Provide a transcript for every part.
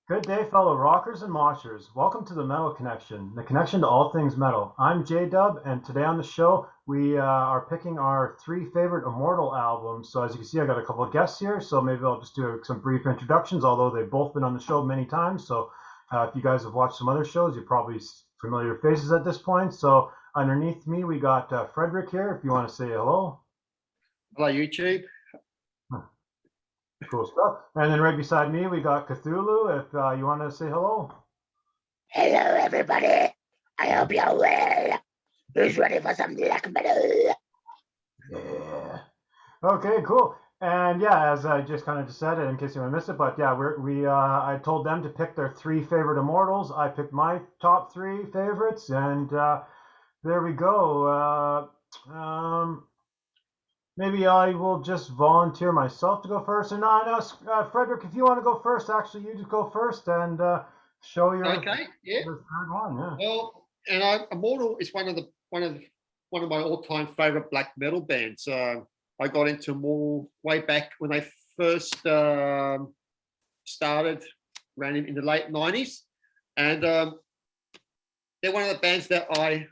Good day, fellow rockers and moshers. Welcome to the Metal Connection, the connection to all things metal. I'm J-Dub, and today on the show, we are picking our three favorite Immortal albums. So as you can see, I got a couple of guests here, so maybe I'll just do some brief introductions, although they've both been on the show many times. So if you guys have watched some other shows, you're probably familiar faces at this point. So underneath me, we got Frederick here, if you want to say hello. Hello, YouTube. Cool stuff. And then right beside me, we got Cthulhu, if you want to say hello. Hello, everybody. I hope you're well. Who's ready for some black metal? Yeah. Okay, cool. And yeah, as I just kind of just said it, in case you missed it, but yeah, I told them to pick their three favorite Immortals. I picked my top three favorites, and there we go. Maybe I will just volunteer myself to go first. And no, Frederick, if you want to go first, actually, you just go first and show your Okay, yeah. your third one. Yeah. Well, and Immortal is one of my all-time favorite black metal bands. I got into Immortal way back when they first started, around in the late '90s, and they're one of the bands that I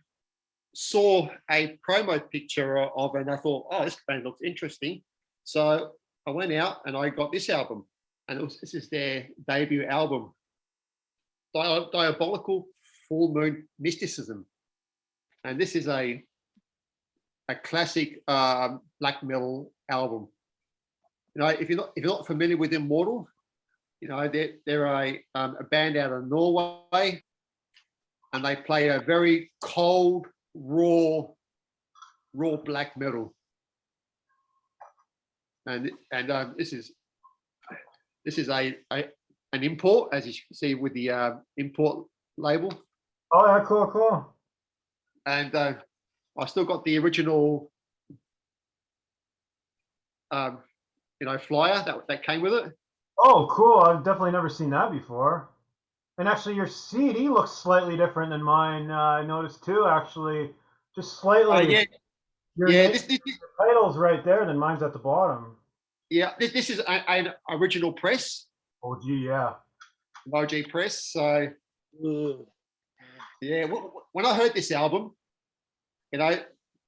saw a promo picture of, and I thought, oh, this band looks interesting. So I went out and I got this album, and this is their debut album, Diabolical Full Moon Mysticism, and this is a classic black metal album. You know, if you're not familiar with Immortal, you know they're a band out of Norway, and they play a very cold, raw black metal, and this is an import, as you can see with the import label. Oh yeah, cool. And I still got the original, flyer that came with it. Oh, cool. I've definitely never seen that before. And actually, your CD looks slightly different than mine. I noticed too, actually, just slightly. Oh yeah, Your yeah. name, This your title's right there, then mine's at the bottom. yeah. This is an original press. Oh, gee, yeah. OG press. So yeah, when I heard this album, you know,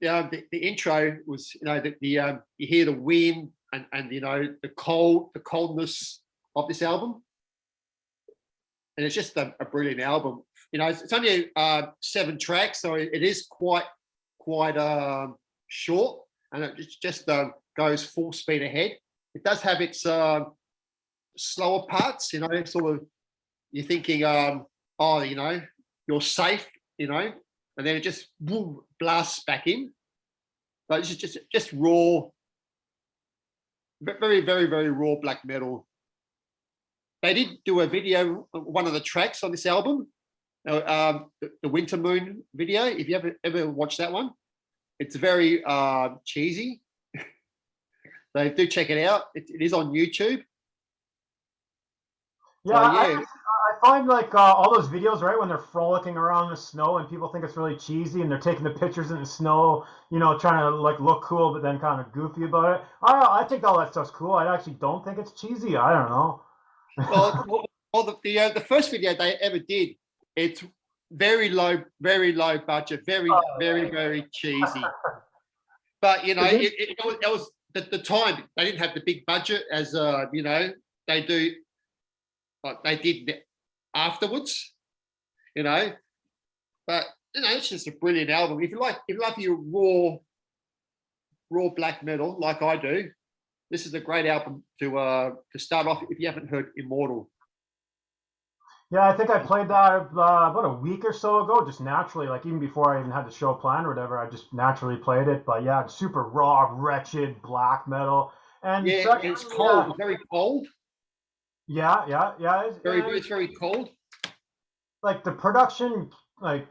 the intro was, you know, you hear the wind and you know the coldness of this album, and it's just a brilliant album. You know, it's only 7 tracks, so it is quite short, and it just goes full speed ahead. It does have its slower parts, you know, sort of you're thinking, oh, you know, you're safe, you know, and then it just boom, blasts back in. But it's just raw, very, very, very raw black metal. They did do a video, one of the tracks on this album, the Winter Moon video. If you ever watched that one, it's very cheesy. So do check it out. It is on YouTube. Yeah, So, yeah. I find like all those videos, right, when they're frolicking around in the snow and people think it's really cheesy and they're taking the pictures in the snow, you know, trying to like look cool but then kind of goofy about it. I think all that stuff's cool. I actually don't think it's cheesy. I don't know. Well, the first video they ever did, it's very low budget, very cheesy. But you know, it was the time they didn't have the big budget as you know they do. They did afterwards, you know. But you know, it's just a brilliant album. If you love your raw black metal like I do, this is a great album to start off if you haven't heard Immortal. Yeah, I think I played that about a week or so ago, just naturally, like even before I even had the show planned or whatever, I just naturally played it. But yeah, it's super raw, wretched black metal. And yeah, secondly, it's cold, very cold. Yeah. It's very cold. Like the production, like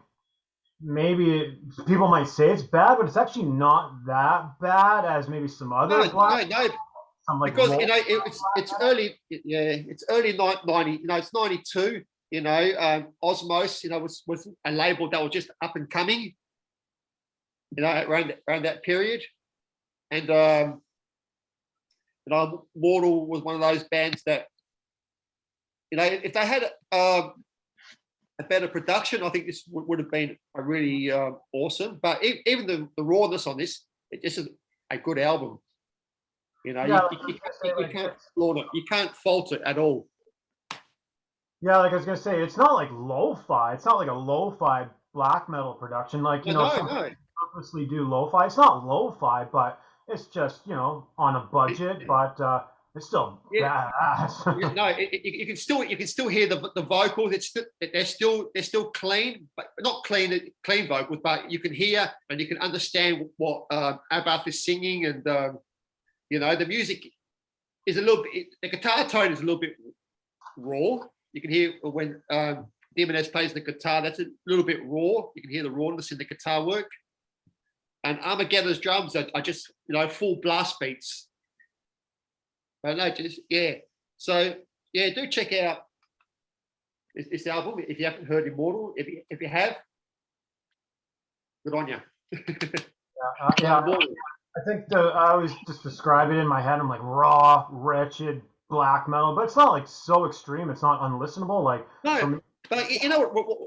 maybe people might say it's bad, but it's actually not that bad as maybe some other black. No. Some, like, because you know it's early, yeah, it's early 90, you know, it's 92. You know, Osmos, you know, was a label that was just up and coming. You know, around that period, and you know, Mortal was one of those bands that if they had a better production, I think this would have been a really awesome. But even the rawness on this, this is a good album. You can't fault it. You can't fault it at all. Yeah, like I was gonna say, it's not like lo-fi. It's not like a lo-fi black metal production. Like some purposely do lo-fi. It's not lo-fi, but it's just on a budget. But it's still badass. You can still hear the vocals. They're still clean, but not clean vocals. But you can hear and you can understand what Abath is singing, and the music is a little bit. The guitar tone is a little bit raw. You can hear when Jimenez plays the guitar. That's a little bit raw. You can hear the rawness in the guitar work. And Armageddon's drums are just full blast beats. But no, So do check out this album if you haven't heard Immortal. If you have, good on you. I think I always just describe it in my head. I'm like raw, wretched black metal, but it's not like so extreme. It's not unlistenable. Like no, but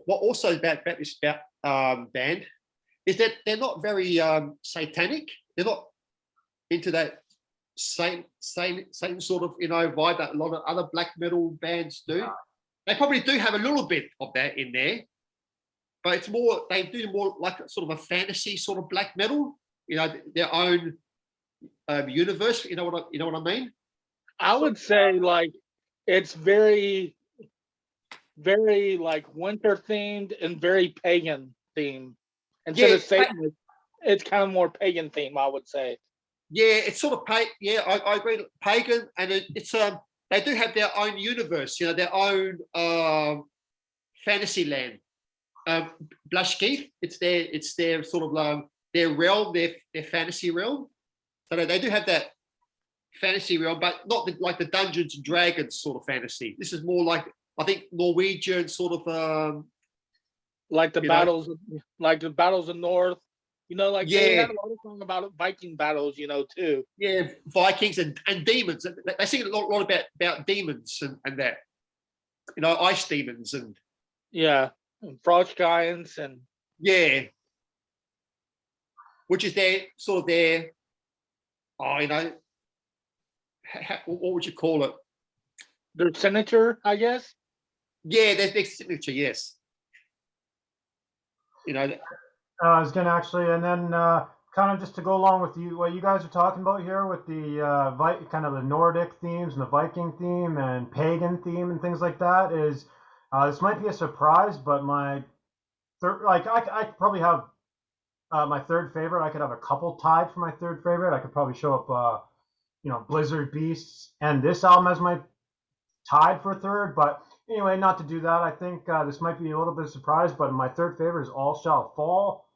what also about this band is that they're not very satanic. They're not into that same sort of vibe that a lot of other black metal bands do. They probably do have a little bit of that in there, but it's more they do more like sort of a fantasy sort of black metal. Their own universe. You know what I mean? I would say like it's very, very like winter themed and very pagan themed. Instead of Satan, it's kind of more pagan theme, I would say. Yeah, it's sort of I agree. Pagan, and it's they do have their own universe. Their own fantasy land. Blashkeith, it's their sort of their realm, their fantasy realm. So they do have that fantasy realm, but not like the Dungeons and Dragons sort of fantasy. This is more like I think Norwegian sort of like the battles of North. They had a lot of song about Viking battles, too. Yeah, Vikings and demons. They sing a lot about demons and that. Ice demons and and frost giants and which is their sort of their what would you call it? Their signature, I guess. Yeah, their signature. Yes. I was gonna actually, and then kind of just to go along with what you guys are talking about here with the kind of the Nordic themes and the Viking theme and pagan theme and things like that is this might be a surprise, but my third, I probably have my third favorite. I could have a couple tied for my third favorite. I could probably show up Blizzard Beasts and this album as my tied for third, but anyway, not to do that. I think this might be a little bit of a surprise, but my third favorite is All Shall Fall.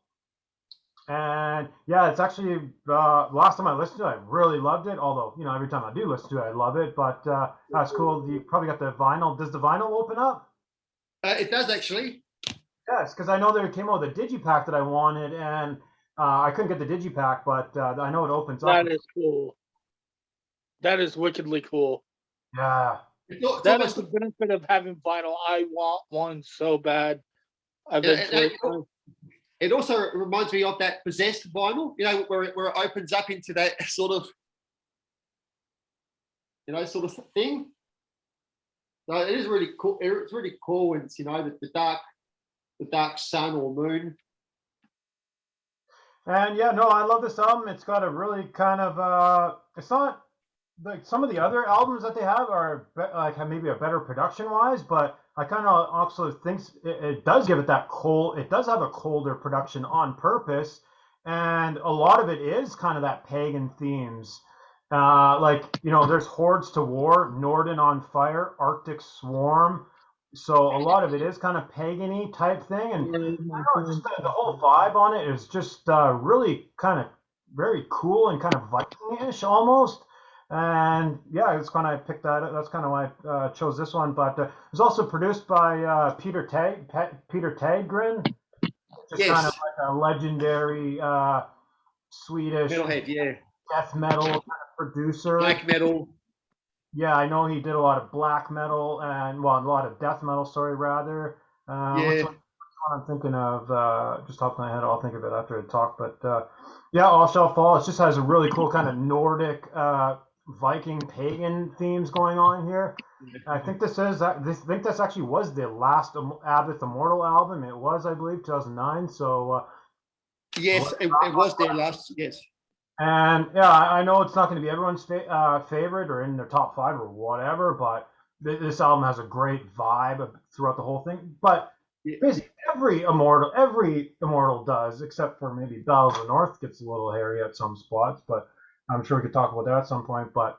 And it's actually last time I listened to it, I really loved it. Although every time I do listen to it, I love it. But that's cool. You probably got the vinyl. Does the vinyl open up? It does actually. Yes, because I know there came out with a digipack that I wanted, and I couldn't get the digipack, but I know it opens up. That is cool. That is wickedly cool. Yeah. That is the benefit of having vinyl. I want one so bad. It also reminds me of that Possessed vinyl, where it opens up into that sort of, sort of thing. So it is really cool. It's really cool when it's, the dark sun or moon. And I love this album. It's got a really kind of it's not like some of the other albums that they have are have maybe a better production wise, but I kind of also think it does give it that cold. It does have a colder production on purpose, and a lot of it is kind of that pagan themes. There's Hordes to War, Norden on Fire, Arctic Swarm. So a lot of it is kind of pagan-y type thing, and just the whole vibe on it is just really kind of very cool and kind of Viking-ish almost. And it's kind of I picked that. That's kind of why I chose this one. But it was also produced by Peter Tägtgren, just kind of like a legendary Swedish metalhead, death metal kind of producer. Black metal. Yeah, I know he did a lot of black metal and well, a lot of death metal. Sorry, rather. Which Yeah, one I'm thinking of? Just off my head, I'll think of it after I talk. But yeah, All Shall Fall. It just has a really cool kind of Nordic, Viking, pagan themes going on here. I think this is. I think this actually was the last Abbott Immortal album. It was, I believe, 2009. So. yes, it was their last. Yes, And yeah, I know it's not going to be everyone's favorite or in their top five or whatever, but this album has a great vibe throughout the whole thing. But yeah, basically, every Immortal does, except for maybe Battle of the North gets a little hairy at some spots. But I'm sure we could talk about that at some point. But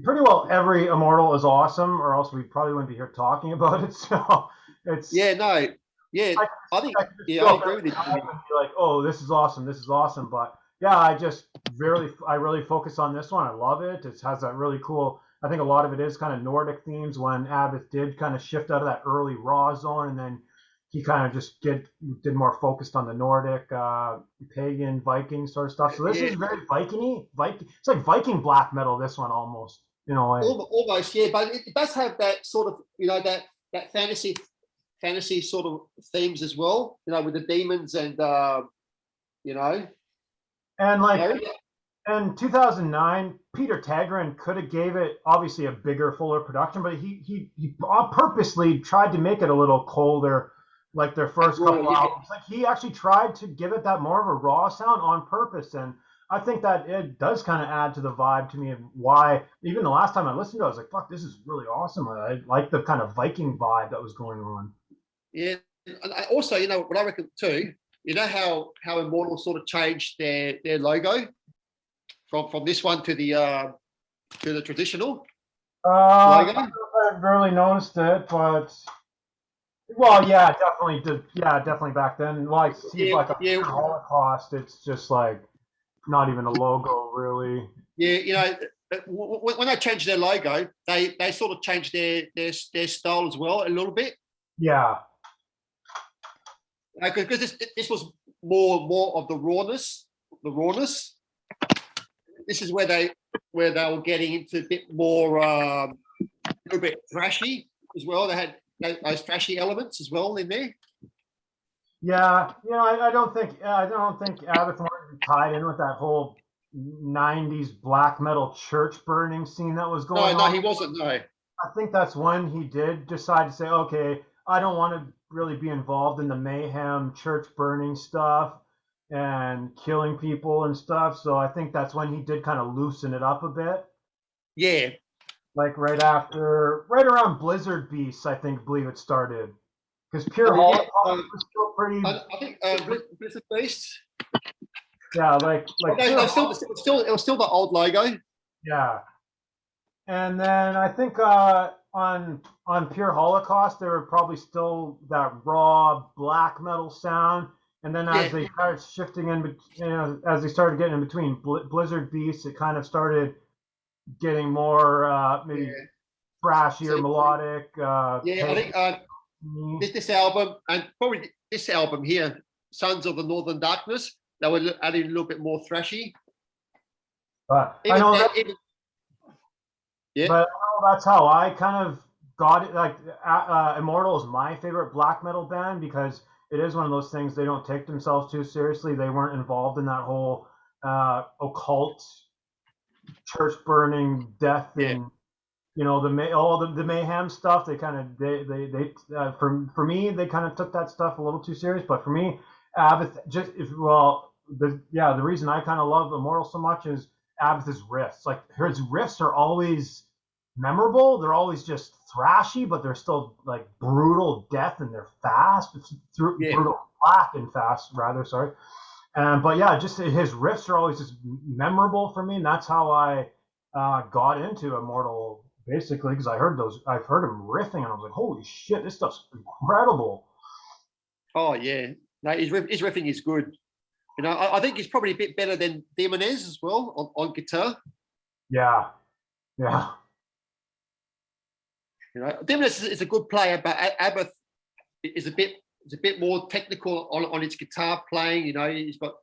pretty well every Immortal is awesome, or else we probably wouldn't be here talking about it. So it's yeah. No, yeah. I, I think I can just yeah, go I up agree with every you. time and be like, oh, this is awesome, this is awesome. But yeah, I really focus on this one. I love it. It has that really cool. I think a lot of it is kind of Nordic themes when Abbott did kind of shift out of that early raw zone, and then he kind of just did more focused on the Nordic, pagan, Viking sort of stuff. So this Yeah, is very Viking-y. Viking. It's like Viking black metal. This one almost in a way. almost. Yeah, but it does have that sort of that fantasy sort of themes as well. With the demons and you know, And like yeah, in 2009, Peter Tagrin could have gave it obviously a bigger, fuller production, but he purposely tried to make it a little colder, like their first couple yeah, albums. Like he actually tried to give it that more of a raw sound on purpose, and I think that it does kind of add to the vibe to me of why. Even the last time I listened to it, I was like, "Fuck, this is really awesome." I like the kind of Viking vibe that was going on. yeah. And also, what I reckon too. How Immortal sort of changed their logo from this one to the traditional I don't logo. know if I've really noticed it, but well, yeah, definitely did. Yeah, definitely back then. Like, see, Yeah, like a yeah, pure Holocaust, it's just like not even a logo, really. yeah. When they changed their logo, they sort of changed their style as well a little bit. Yeah, Because this was more of the rawness. The rawness. This is where they were getting into a bit more a little bit thrashy as well. They had those thrashy elements as well in there. yeah. I don't think Abbott wanted to be tied in with that whole '90s black metal church burning scene that was No, going no, on. he wasn't. No. I think that's when he did decide to say, okay, I don't want to really be involved in the mayhem, church burning stuff and killing people and stuff. So I think that's when he did kind of loosen it up a bit. Yeah, Like right around Blizzard Beasts, I think, believe it started. Because Pure yeah. Holocaust was still pretty, I think Blizzard Beasts. yeah, Oh, like no, Pure no, Holocaust, it was still the old logo. yeah. And then I think on Pure Holocaust, there were probably still that raw black metal sound. And then as Yeah, they started shifting as they started getting in between Blizzard Beasts, it kind of started getting more maybe yeah. thrashier, See, melodic. yeah. I think this album and probably this album here, Sons of the Northern Darkness, they were adding a little bit more thrashy. But I Even know that, that, even yeah, but that's how I kind of got it. Like Immortal is my favorite black metal band because it is one of those things they don't take themselves too seriously. They weren't involved in that whole occult church burning death yeah, and all the mayhem stuff. They kind of they for me they kind of took that stuff a little too serious. But for me, Abbott the reason I kind of love Immortal so much is Abbot's riffs. Like his riffs are always memorable. They're always just thrashy, but they're still like brutal death and they're fast. It's yeah. brutal black and fast rather. Sorry. But yeah, just his riffs are always just memorable for me, and that's how I got into Immortal basically because I've heard him riffing, and I was like, holy shit, this stuff's incredible. Oh yeah. No, his riffing is good. I think he's probably a bit better than Demonez as well on guitar. Yeah, yeah, Demonez is a good player, but Abbott is a bit more technical on his guitar playing. He's got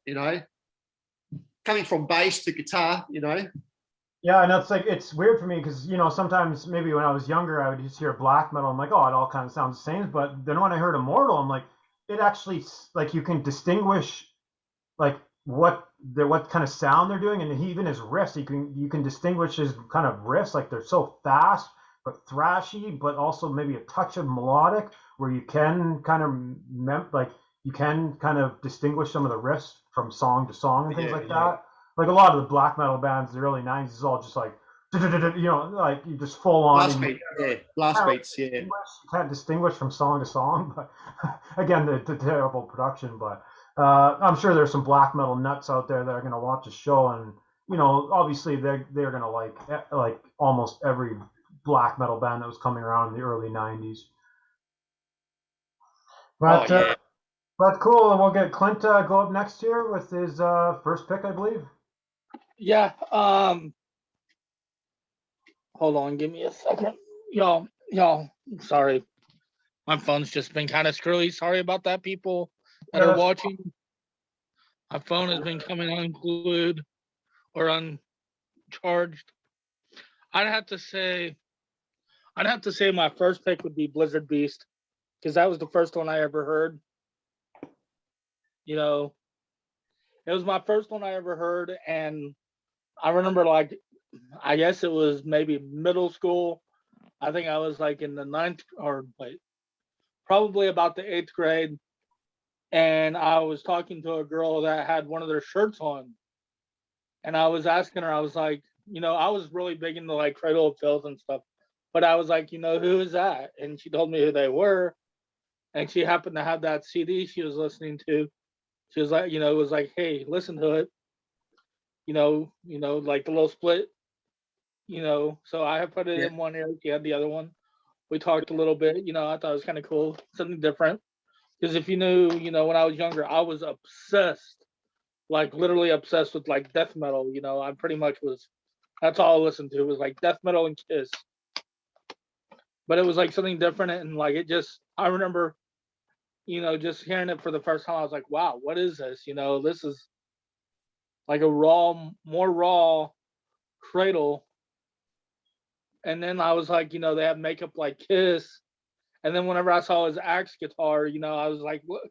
coming from bass to guitar. Yeah, and it's like it's weird for me because sometimes maybe when I was younger I would just hear black metal. I'm like, oh, it all kind of sounds the same. But then when I heard Immortal, I'm like, it actually like you can distinguish like what kind of sound they're doing, and even his riffs, you can distinguish his kind of riffs. Like they're so fast but thrashy, but also maybe a touch of melodic, where you can kind of like you can kind of distinguish some of the riffs from song to song and things Yeah, like yeah. that. Like a lot of the black metal bands in the early '90s is all just like like you just full on, Blast and beat, yeah, blast beats, yeah. you can't distinguish from song to song. But again, the terrible production. But I'm sure there's some black metal nuts out there that are going to watch the show, and obviously they're going to like almost every black metal band that was coming around in the early '90s. Oh But yeah. but cool. And we'll get Clint go up next here with his first pick, I believe. Yeah. Hold on, give me a second. Y'all, sorry. My phone's just been kind of screwy. Sorry about that, people that Yeah, are that's watching. My phone has been coming unglued or uncharged. I'd have to say my first pick would be Blizzard Beast, because that was the first one I ever heard. You know, it was my first one I ever heard, and I remember, like, I guess it was maybe middle school. I think I was like in the ninth, or wait, probably about the 8th grade, and I was talking to a girl that had one of their shirts on, and I was asking her, I was like, I was really big into like Cradle of Filth and stuff, but I was like, who is that? And she told me who they were, and she happened to have that CD she was listening to. She was like, it was like, hey, listen to it, like the little split, So I put it Yeah. in one ear, she had the other one. We talked a little bit, I thought it was kind of cool, something different. Because if you knew, when I was younger, I was obsessed, like literally obsessed with like death metal. I pretty much was. That's all I listened to was like death metal and Kiss. But it was like something different, and like it just. I remember, just hearing it for the first time. I was like, wow, what is this? This is like a more raw Cradle. And then I was like, they have makeup like Kiss. And then whenever I saw his axe guitar, I was like, what,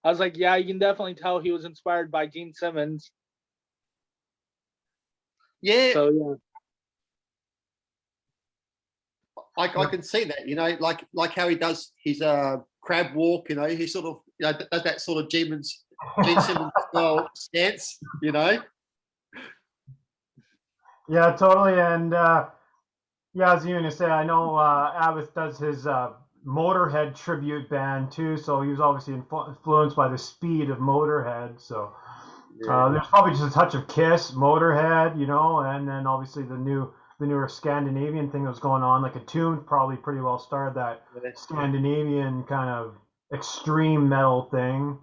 I was like, yeah, you can definitely tell he was inspired by Gene Simmons. Yeah, So yeah, I can see that, like how he does his crab walk, he sort of does that sort of Gene Simmons style stance. Yeah, totally. And yeah, I was going to say, I know Abbott does his Motorhead tribute band too, so he was obviously influenced by the speed of Motorhead. So there's probably just a touch of Kiss, Motorhead, and then obviously the newer Scandinavian thing that was going on. Like Entombed probably pretty well started that Scandinavian kind of extreme metal thing.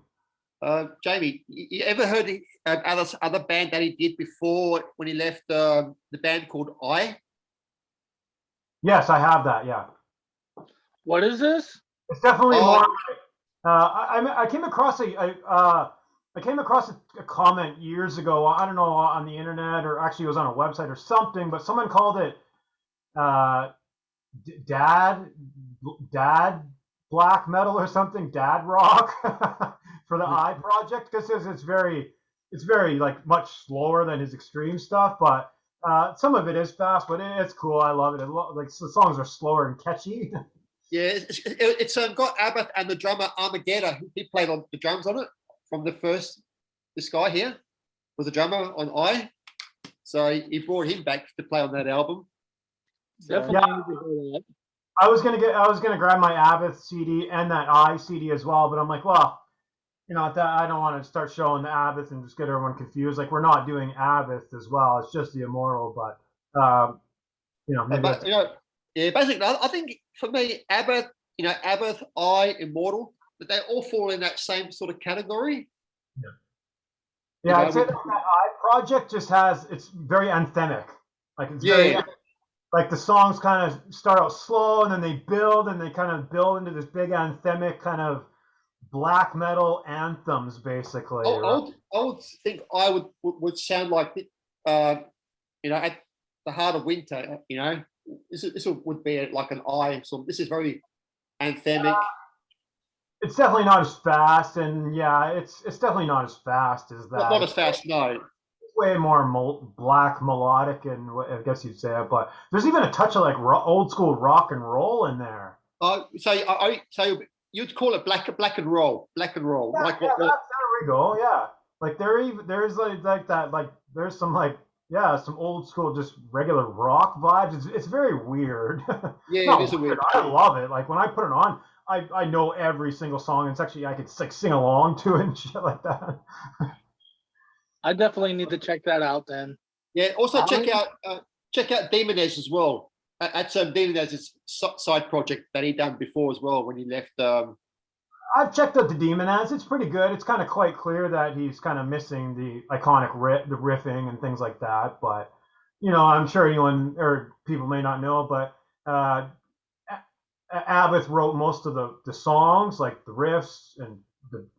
Jamie, you ever heard other band that he did before when he left the band called I? Yes, I have that. Yeah, what is this? it's definitely Oh, more. I came across I came across a comment years ago. I don't know, on the internet, or actually it was on a website or something. But someone called it uh, dad dad black metal or something, dad rock for the I project, because it's very like much slower than his extreme stuff, but some of it is fast, but it's cool. I love it. Like the songs are slower and catchy. yeah, it's got Abbott and the drummer Armageddon. He played on the drums on it from the first. This guy here was a drummer on I, so he brought him back to play on that album. So, Definitely Yeah. need to hear that. I was gonna grab my Abbott CD and that I CD as well, but I'm like, well, I don't want to start showing the Abbott and just get everyone confused. Like we're not doing Abbott as well. It's just the Immortal, but maybe but that's yeah, basically, I think for me, Abbott, Abbott, I, Immortal, that they all fall in that same sort of category. yeah. I'd say With, that I project just it's very anthemic. Like it's very yeah, like the songs kind of start out slow and then they build and they kind of build into this big anthemic kind of black metal anthems, basically. Right? I would think I would sound like at the heart of winter, this would be like an eye. So this is very anthemic. It's definitely not as fast, and yeah, it's definitely not as fast as that. Not as fast, no. It's way more black melodic, and I guess you'd say it. But there's even a touch of like old school rock and roll in there. So you'd call it black and roll. Yeah, Like yeah, there we go. Yeah, like there's like that, like there's some like some old school just regular rock vibes. It's very weird. Yeah, it is a weird. I love it. Like when I put it on, I know every single song. It's actually I could like sing along to it and shit like that. I definitely need to check that out then. Yeah. Also check out Demoness as well. That's Demoness's side project that he done before as well when he left. I've checked out the Demoness. It's pretty good. It's kind of quite clear that he's kind of missing the iconic the riffing and things like that. But I'm sure anyone or people may not know, but Abbott wrote most of the songs, like the riffs and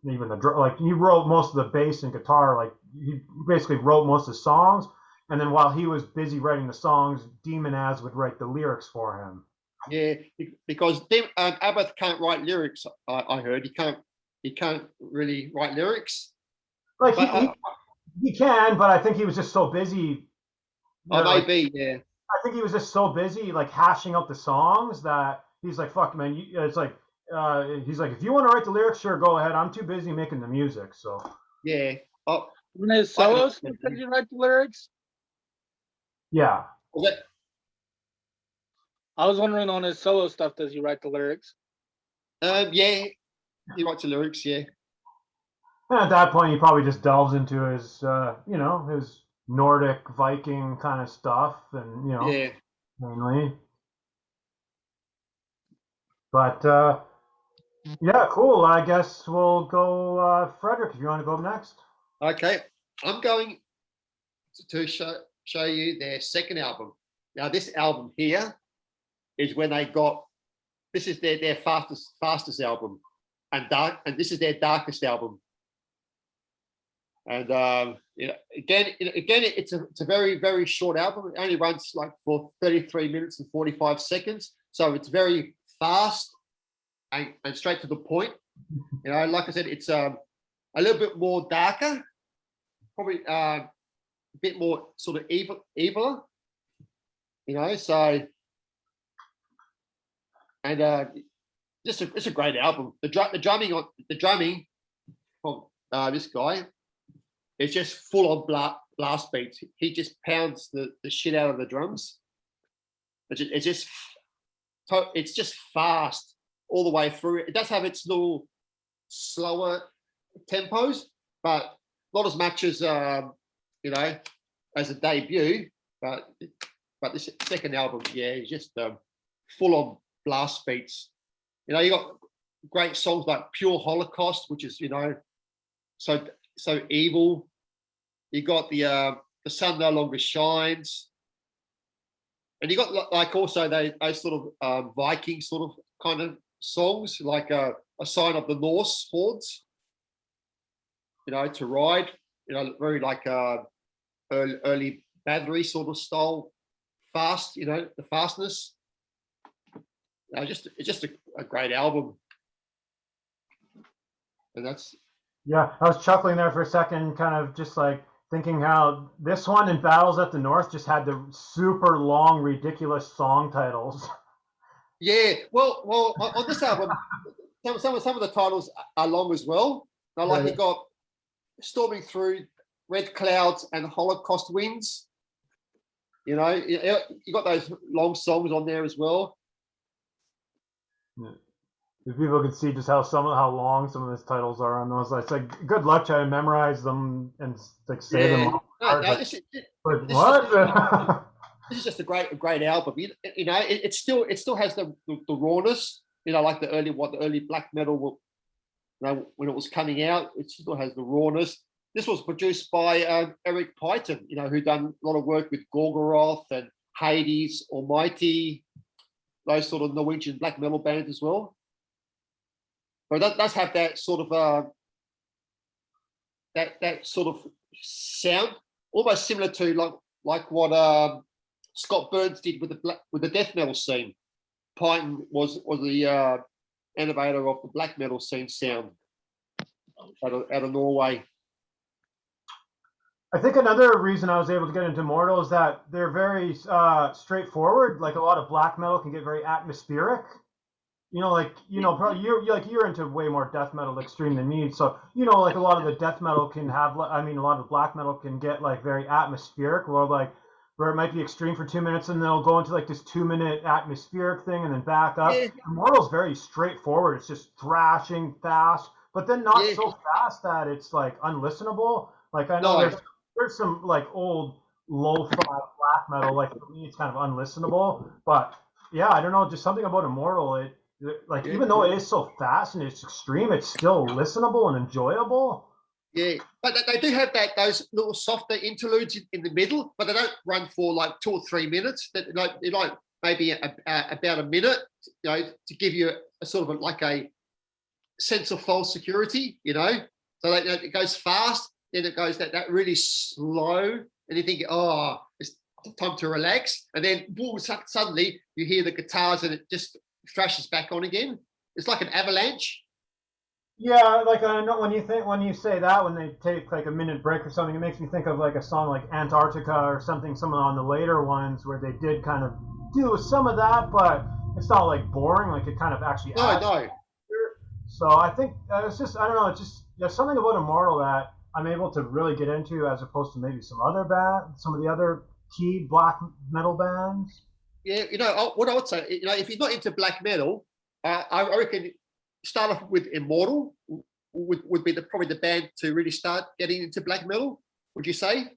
even the like. He wrote most of the bass and guitar. Like he basically wrote most of the songs, and then while he was busy writing the songs, Demonaz would write the lyrics for him. Yeah, because Abbott can't write lyrics. I heard he can't really write lyrics. Like he can, but I think he was just so busy. Maybe, yeah. I think he was just so busy, like hashing out the songs that he's like, "Fuck, man." It's like he's like, "If you want to write the lyrics, sure, go ahead. I'm too busy making the music." So yeah. When his solo stuff, did you write the lyrics? Yeah. I was wondering on his solo stuff, does he write the lyrics? Yeah, he writes the lyrics. Yeah. And at that point, he probably just delves into his, his Nordic Viking kind of stuff, and yeah, mainly. But yeah, cool. I guess we'll go, Frederick, if you want to go up next. Okay, I'm going to show you their second album. Now, this album here is when they got. This is their fastest album, and this is their darkest album. And again, it's a very, very short album. It only runs like for 33 minutes and 45 seconds, so it's very fast and straight to the point. Like I said, it's a little bit more darker, probably a bit more sort of eviler. So and it's a great album. The drumming from this guy. It's just full of blast beats. He just pounds the shit out of the drums. It's just fast all the way through. It does have its little slower tempos, but not as much as as a debut. But this second album, yeah, is just full of blast beats. You got great songs like "Pure Holocaust," which is so evil. You got the sun no longer shines, and you got like also those sort of Viking sort of kind of songs, like a sign of the Norse hordes. To ride. Very like early battery sort of style, fast. The fastness. It's just a great album, and that's. Yeah, I was chuckling there for a second, kind of just like thinking how this one and Battles at the North just had the super long, ridiculous song titles. Yeah, well, on this album, some of the titles are long as well. You got Storming Through, Red Clouds, and Holocaust Winds. You got those long songs on there as well. Yeah. If people could see just how long some of those titles are on those, it's like good luck trying to memorize them and like say them. This is just a great album. It still has the rawness. Like the early black metal. When it was coming out, it still has the rawness. This was produced by Eric Python, who done a lot of work with Gorgoroth and Hades, Almighty, those sort of Norwegian black metal bands as well. But that does have that sort of that sort of sound, almost similar to like what Scott Burns did with the death metal scene. Python was the innovator of the black metal scene sound out of Norway. I think another reason I was able to get into Immortal is that they're very straightforward. Like a lot of black metal can get very atmospheric. Probably you're into way more death metal extreme than me. So, like a lot of the death metal can have, a lot of black metal can get like very atmospheric, where it might be extreme for 2 minutes and they'll go into like this 2-minute atmospheric thing and then back up. Yeah. Immortal's very straightforward. It's just thrashing fast, but then not so fast that it's like unlistenable. Like I know there's some like old lo-fi black metal. Like for me, it's kind of unlistenable. But yeah, I don't know, just something about Immortal. Even though it is so fast and it's extreme, it's still listenable and enjoyable. Yeah, but they do have those little softer interludes in the middle, but they don't run for like 2 or 3 minutes. They're like maybe about a minute, to give you a sort of like a sense of false security, So it goes fast, then it goes that really slow, and you think, oh, it's time to relax, and then boom, suddenly you hear the guitars and it just thrashes back on again. It's like an avalanche. Yeah, like I know when you say that, when they take like a minute break or something, it makes me think of like a song like Antarctica or something, some on the later ones where they did kind of do some of that, but it's not like boring, like it kind of actually adds. No. So I think it's just, I don't know, it's just, there's something about Immortal that I'm able to really get into as opposed to maybe some of the other key black metal bands. Yeah, what I would say, if you're not into black metal, I reckon start off with Immortal would be probably the band to really start getting into black metal. Would you say?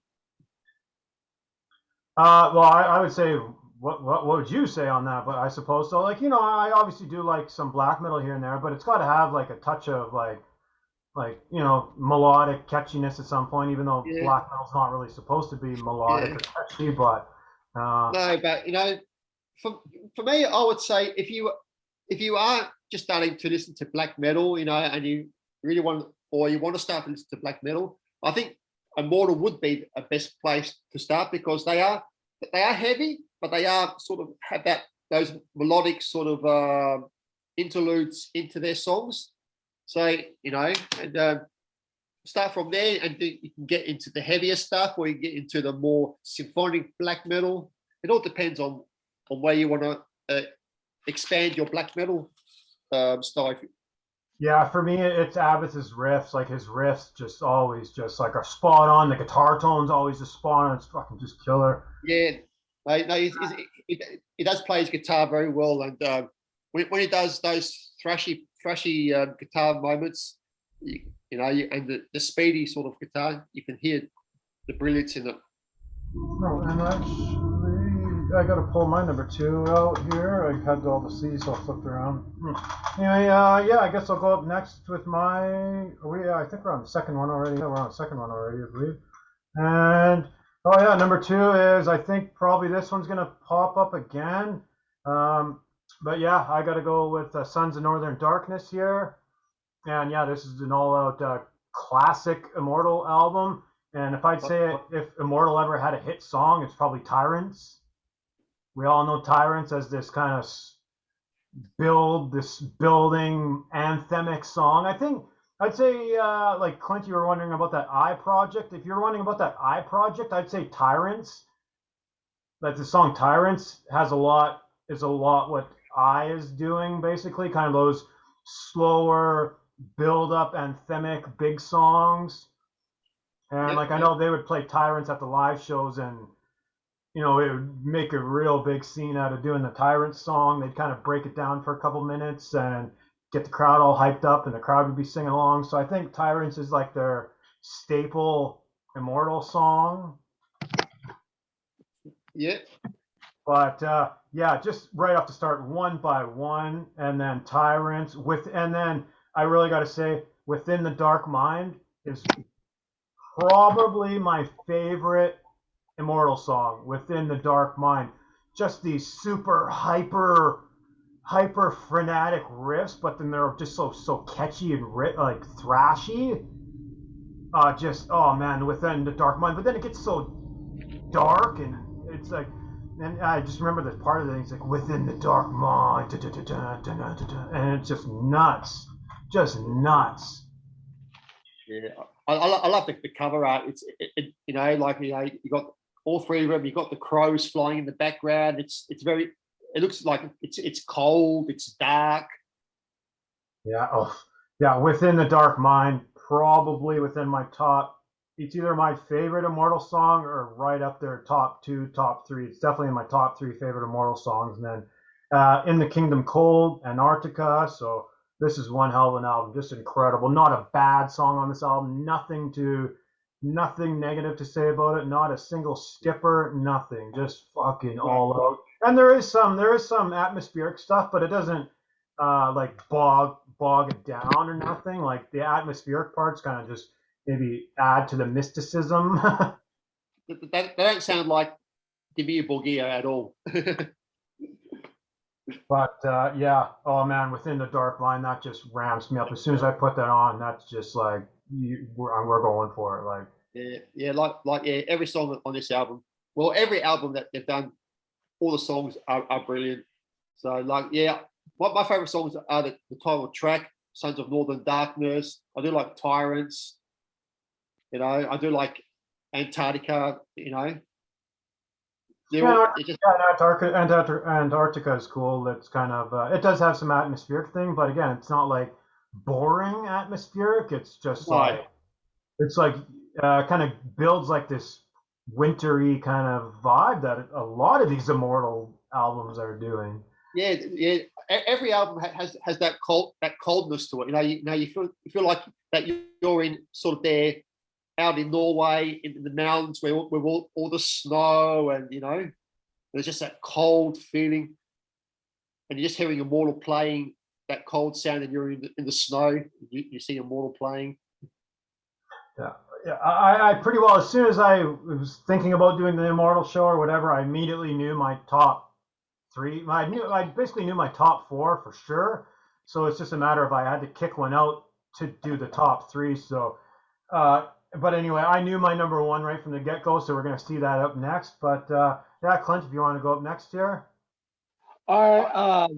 Well, I would say, what would you say on that? But I suppose so. Like, I obviously do like some black metal here and there, but it's got to have like a touch of like melodic catchiness at some point, even though black metal's not really supposed to be melodic or catchy. But no, but for me, I would say if you are just starting to listen to black metal, and you really want to start to listen to black metal, I think Immortal would be a best place to start, because they are heavy, but they are sort of have those melodic sort of interludes into their songs. So and start from there, and you can get into the heavier stuff, or you get into the more symphonic black metal. It all depends on where you want to expand your black metal style. Yeah, for me, it's Abbott's riffs. Like his riffs just always just like are spot on. The guitar tone's always just spot on. It's fucking just killer. Yeah, no, he does play his guitar very well, and when he does those thrashy guitar moments, and the speedy sort of guitar, you can hear the brilliance in it. No, and actually, I got to pull my number 2 out here. I had all the C's all flipped around. Anyway, I guess I'll go up next with my. I think we're on the second one already. Yeah, we're on the second one already, I believe. And number 2 is, I think probably this one's gonna pop up again. But yeah, I got to go with Sons of Northern Darkness here. And yeah, this is an all-out classic Immortal album. And if I'd say if Immortal ever had a hit song, it's probably Tyrants. We all know Tyrants as this kind of building anthemic song. I think I'd say, like Clint, you were wondering about that I project. If you're wondering about that I project, I'd say Tyrants. That the song Tyrants is a lot what I is doing, basically, kind of those slower build-up anthemic big songs. And I know they would play Tyrants at the live shows, and it would make a real big scene out of doing the Tyrants song. They'd kind of break it down for a couple minutes and get the crowd all hyped up, and the crowd would be singing along. So I think Tyrants is like their staple Immortal song. Yeah. But just right off the start, One by One, and then Tyrants and then I really got to say, Within the Dark Mind is probably my favorite Immortal song, Within the Dark Mind. Just these super hyper frenetic riffs, but then they're just so catchy and like thrashy. Oh man, Within the Dark Mind. But then it gets so dark, and it's like, and I just remember this part of it. He's like, within the dark mind, and it's just nuts, just nuts. Yeah, I love the cover art. You know, like, you know, you got all three of them. You got the crows flying in the background. It's very. It looks like it's cold. It's dark. Yeah. Oh, yeah. Within the dark mind, probably within my top. It's either my favorite Immortal song or right up there, top two, top three. It's definitely in my top three favorite Immortal songs. And then In the Kingdom Cold, Antarctica. So this is one hell of an album, just incredible. Not a bad song on this album. Nothing negative to say about it. Not a single skipper. Nothing. Just fucking all out. And there is some atmospheric stuff, but it doesn't like bog it down or nothing. Like the atmospheric parts kind of just maybe add to the mysticism. That don't sound like Diabolical at all. But yeah, oh man, Within the Dark Mind, that just ramps me up. As soon as I put that on, that's just like we're going for it. Like yeah, every song on this album. Well, every album that they've done, all the songs are brilliant. So like, yeah, my favorite songs are the title track, Sons of Northern Darkness. I do like Tyrants. You know, I do like Antarctica. You know, Antarctica is cool. It's kind of it does have some atmospheric thing, but again, it's not like boring atmospheric. It's just like it's like kind of builds like this wintry kind of vibe that a lot of these Immortal albums are doing. Yeah, yeah. Every album has that coldness to it. You know, you feel like that you're in sort of there out in Norway in the mountains where all the snow, and you know, there's just that cold feeling, and you're just hearing Immortal playing that cold sound, and you're in the snow. You see Immortal playing. Yeah, I pretty well, as soon as I was thinking about doing the Immortal show or whatever, I immediately knew my top three. I basically knew my top four for sure. So it's just a matter of I had to kick one out to do the top three. So, but anyway, I knew my number one right from the get go. So we're gonna see that up next. But yeah, Clint, if you want to go up next here. All right.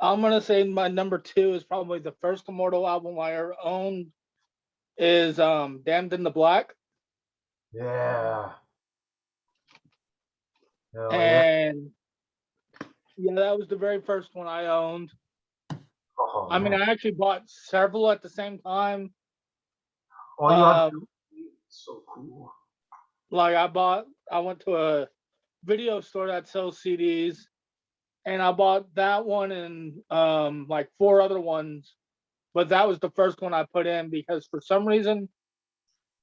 I'm gonna say my number two is probably the first Immortal album I ever owned. Is Damned in the Black. Yeah. And yeah, that was the very first one I owned. Oh, I mean, I actually bought several at the same time. Oh, so cool. Like I went to a video store that sells CDs, and I bought that one and like four other ones. But that was the first one I put in because for some reason,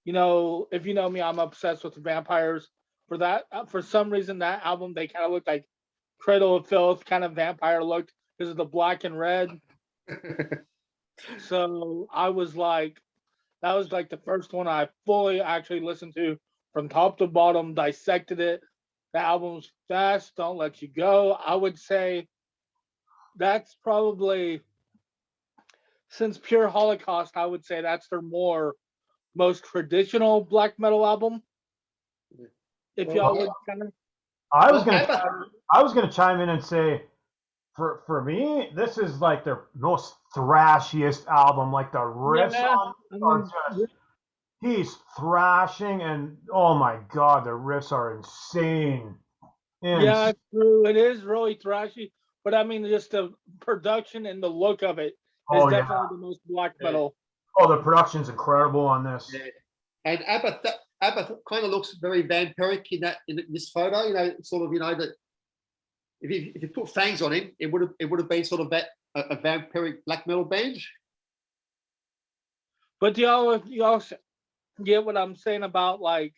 you know, if you know me, I'm obsessed with vampires. For some reason, that album, they kind of looked like Cradle of Filth kind of vampire look because of the black and red. So I was like, that was like the first one I fully actually listened to from top to bottom, dissected it. The album's fast, don't let you go. I would say that's probably, since Pure Holocaust, I would say that's their most traditional black metal album. If y'all would kind of, I was gonna chime in and say, for me, this is like their most thrashiest album. Like the riffs are just, he's thrashing, and oh my god, the riffs are insane. Yeah, it's true. It is really thrashy, but I mean, just the production and the look of it is definitely the most black metal. Oh, the production's incredible on this. Yeah. And Abba kind of looks very vampiric in this photo. You know, sort of, you know, that if you put fangs on him, it would have been sort of a vampiric black metal band. But y'all get what I'm saying about like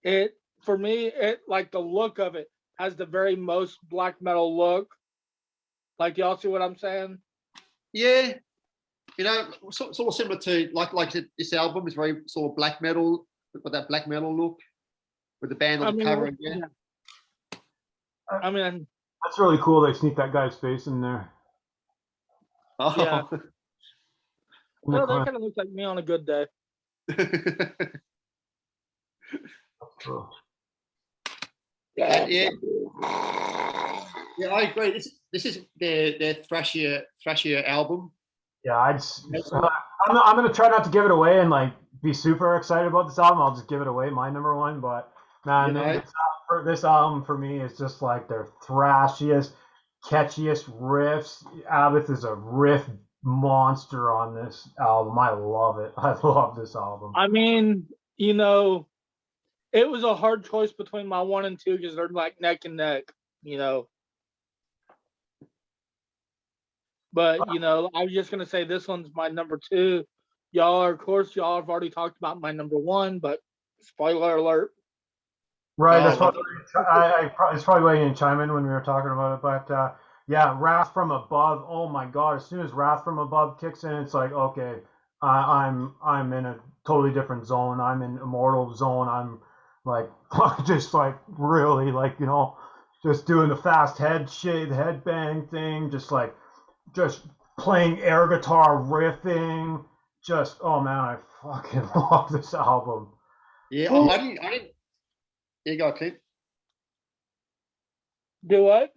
it? For me, it like the look of it has the very most black metal look. Like y'all see what I'm saying? Yeah, you know, sort of similar to like this album is very sort of black metal, with that black metal look with the band on the cover. Yeah. I mean, that's really cool. They sneak that guy's face in there. Oh. Yeah. Well, that kind of looks like me on a good day. Cool. Yeah, yeah, I agree. This is their thrashier album. Yeah, I'm gonna try not to give it away and like be super excited about this album. I'll just give it away, my number one. But man, this album for me is just like their thrashiest, catchiest riffs. Abbott is a riff monster on this album. I love it. I love this album. I mean, you know, it was a hard choice between my 1 and 2 because they're like neck and neck, you know. But you know, I was just gonna say this one's my number 2. Y'all have already talked about my number 1, but spoiler alert. Right, that's probably, it's probably why you didn't chime in when we were talking about it. But yeah, Wrath from Above. Oh my God! As soon as Wrath from Above kicks in, it's like okay, I'm in a totally different zone. I'm in Immortal zone. I'm like just like really like just doing the fast headbang thing, just playing air guitar riffing. Just oh man, I fucking love this album. Yeah, I didn't. Here you go, Clint. Do what?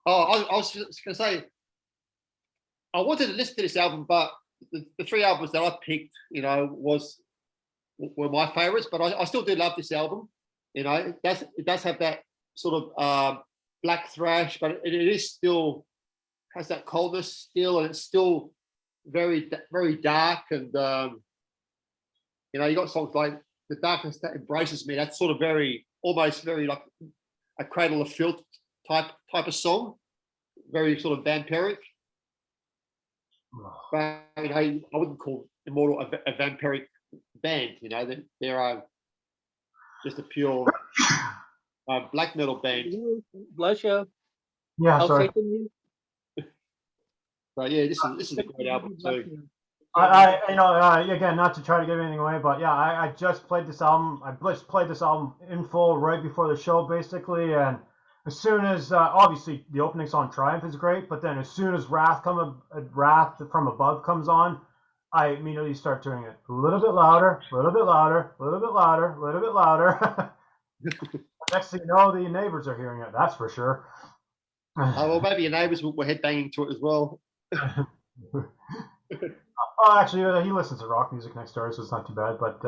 Oh, I was just gonna say, I wanted to listen to this album, but the 3 albums that I picked, were my favorites. But I still do love this album. It does have that sort of black thrash, but it is still has that coldness still, and it's still very very dark. And you got songs like The Darkness That Embraces Me. That's sort of almost very like a Cradle of Filth type of song, very sort of vampiric. But I wouldn't call Immortal a vampiric band. They're just a pure black metal band. Bless you. Yeah, sorry. But yeah, this is a great album too. Again, not to try to give anything away, but yeah, I just played this album. I just played this album in full right before the show, basically. And as soon as, obviously, the opening song "Triumph" is great, but then as soon as "Wrath from Above" comes on, I immediately start turning it a little bit louder, a little bit louder, a little bit louder, a little bit louder. Next thing you know, the neighbors are hearing it. That's for sure. Well, maybe your neighbors were headbanging to it as well. Oh, actually, he listens to rock music next door, so it's not too bad. But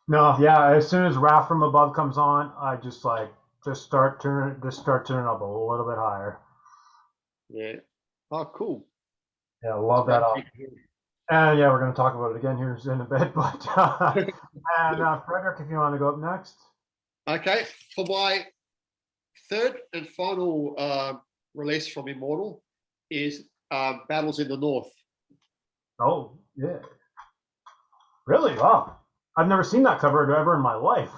no, yeah, as soon as "Wrath from Above" comes on, I just start turning up a little bit higher. Yeah. Oh, cool. Yeah, love that album. And yeah, we're going to talk about it again here in a bit. But and Frederick, if you want to go up next. Okay, for my third and final release from Immortal is Battles in the North. Oh, yeah. Really? Wow. I've never seen that cover ever in my life.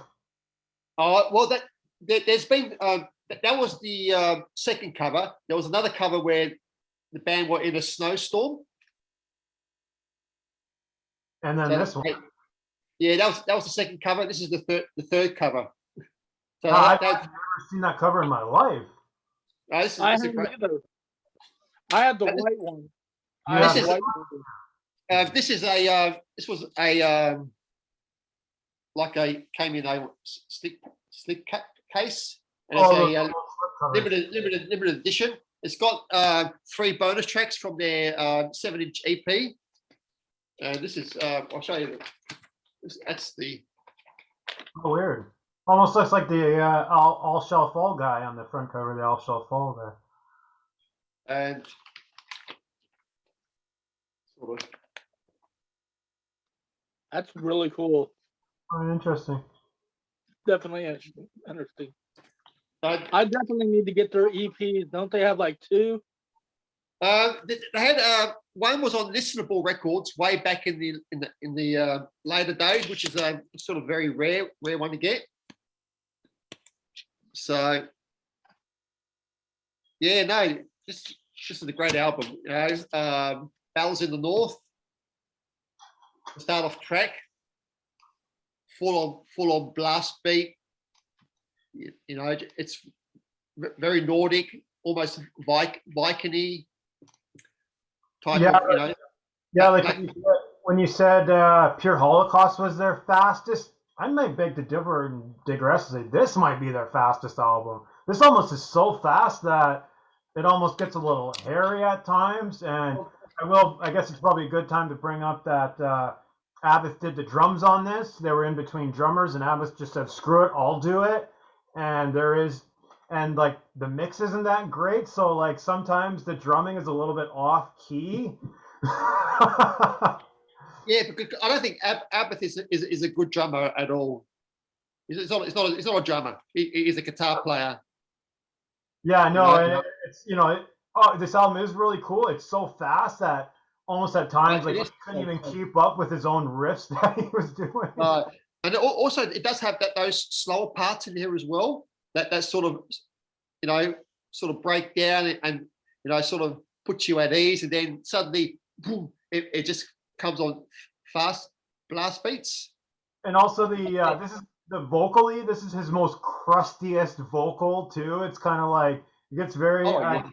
Well, there's been that was the second cover. There was another cover where the band were in a snowstorm. And then this one. Yeah, that was the second cover. This is the third cover. So I've never seen that cover in my life. I had the white one. This was a like a came in a slip case, and it's a limited edition. It's got 3 bonus tracks from their 7-inch EP. This is I'll show you. That's the. Oh, weird. Almost looks like the All Shall Fall guy on the front cover. The All Shall Fall there. And sort of. That's really cool. Oh, interesting. Definitely interesting. I definitely need to get their EPs. Don't they have like 2? They had one was on Listenable Records way back in the later days, which is a sort of very rare one to get. So yeah, no, this is a great album. Battles in the North, the start off track, full on blast beat. It's very Nordic, almost Viking-y type of, Yeah, like when you said Pure Holocaust was their fastest I might beg to differ and digress and say this might be their fastest album. This almost is so fast that it almost gets a little hairy at times. And I guess it's probably a good time to bring up that Abbott did the drums on this. They were in between drummers, and Abbott just said, "Screw it, I'll do it." And like the mix isn't that great, so like sometimes the drumming is a little bit off key. Yeah, because I don't think Abbott is a good drummer at all. It's not a drummer. He's a guitar player. Yeah, no, and it's this album is really cool. It's so fast that almost at times like he couldn't even keep up with his own riffs that he was doing. And also it does have those slower parts in here as well. That sort of break down and sort of puts you at ease, and then suddenly boom, it just comes on fast blast beats. And also this is the vocally, this is his most crustiest vocal too. It's kind of like it gets very like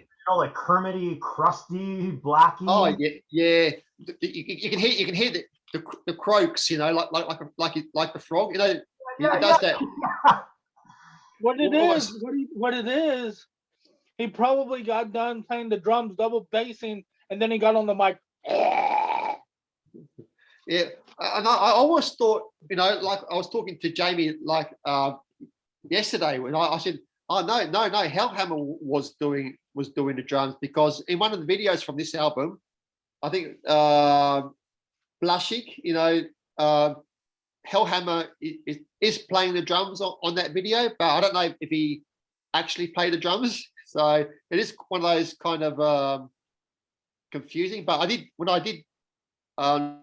Kermity, crusty, blacky. Oh yeah. You can hear the croaks, like the frog. It does that. What it is, he probably got done playing the drums, double bassing, and then he got on the mic. Yeah, and I always thought, like I was talking to Jamie yesterday when I said, oh no, Hellhammer was doing the drums, because in one of the videos from this album, I think Blushik, Hellhammer is playing the drums on that video, but I don't know if he actually played the drums. So it is one of those kind of confusing. But when I did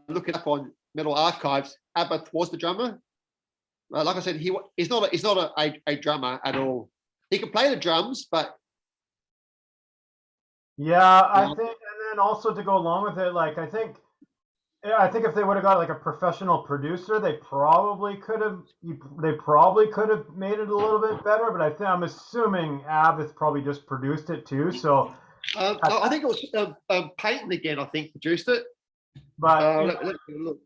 look it up on Metal Archives, Abbott was the drummer. Like I said, he's not a drummer at all. He can play the drums, but yeah, I think, and then also to go along with it, like I think if they would have got like a professional producer, they probably could have made it a little bit better. But I'm assuming Abbott probably just produced it too. So I think it was Peyton again. I think produced it. But let's look.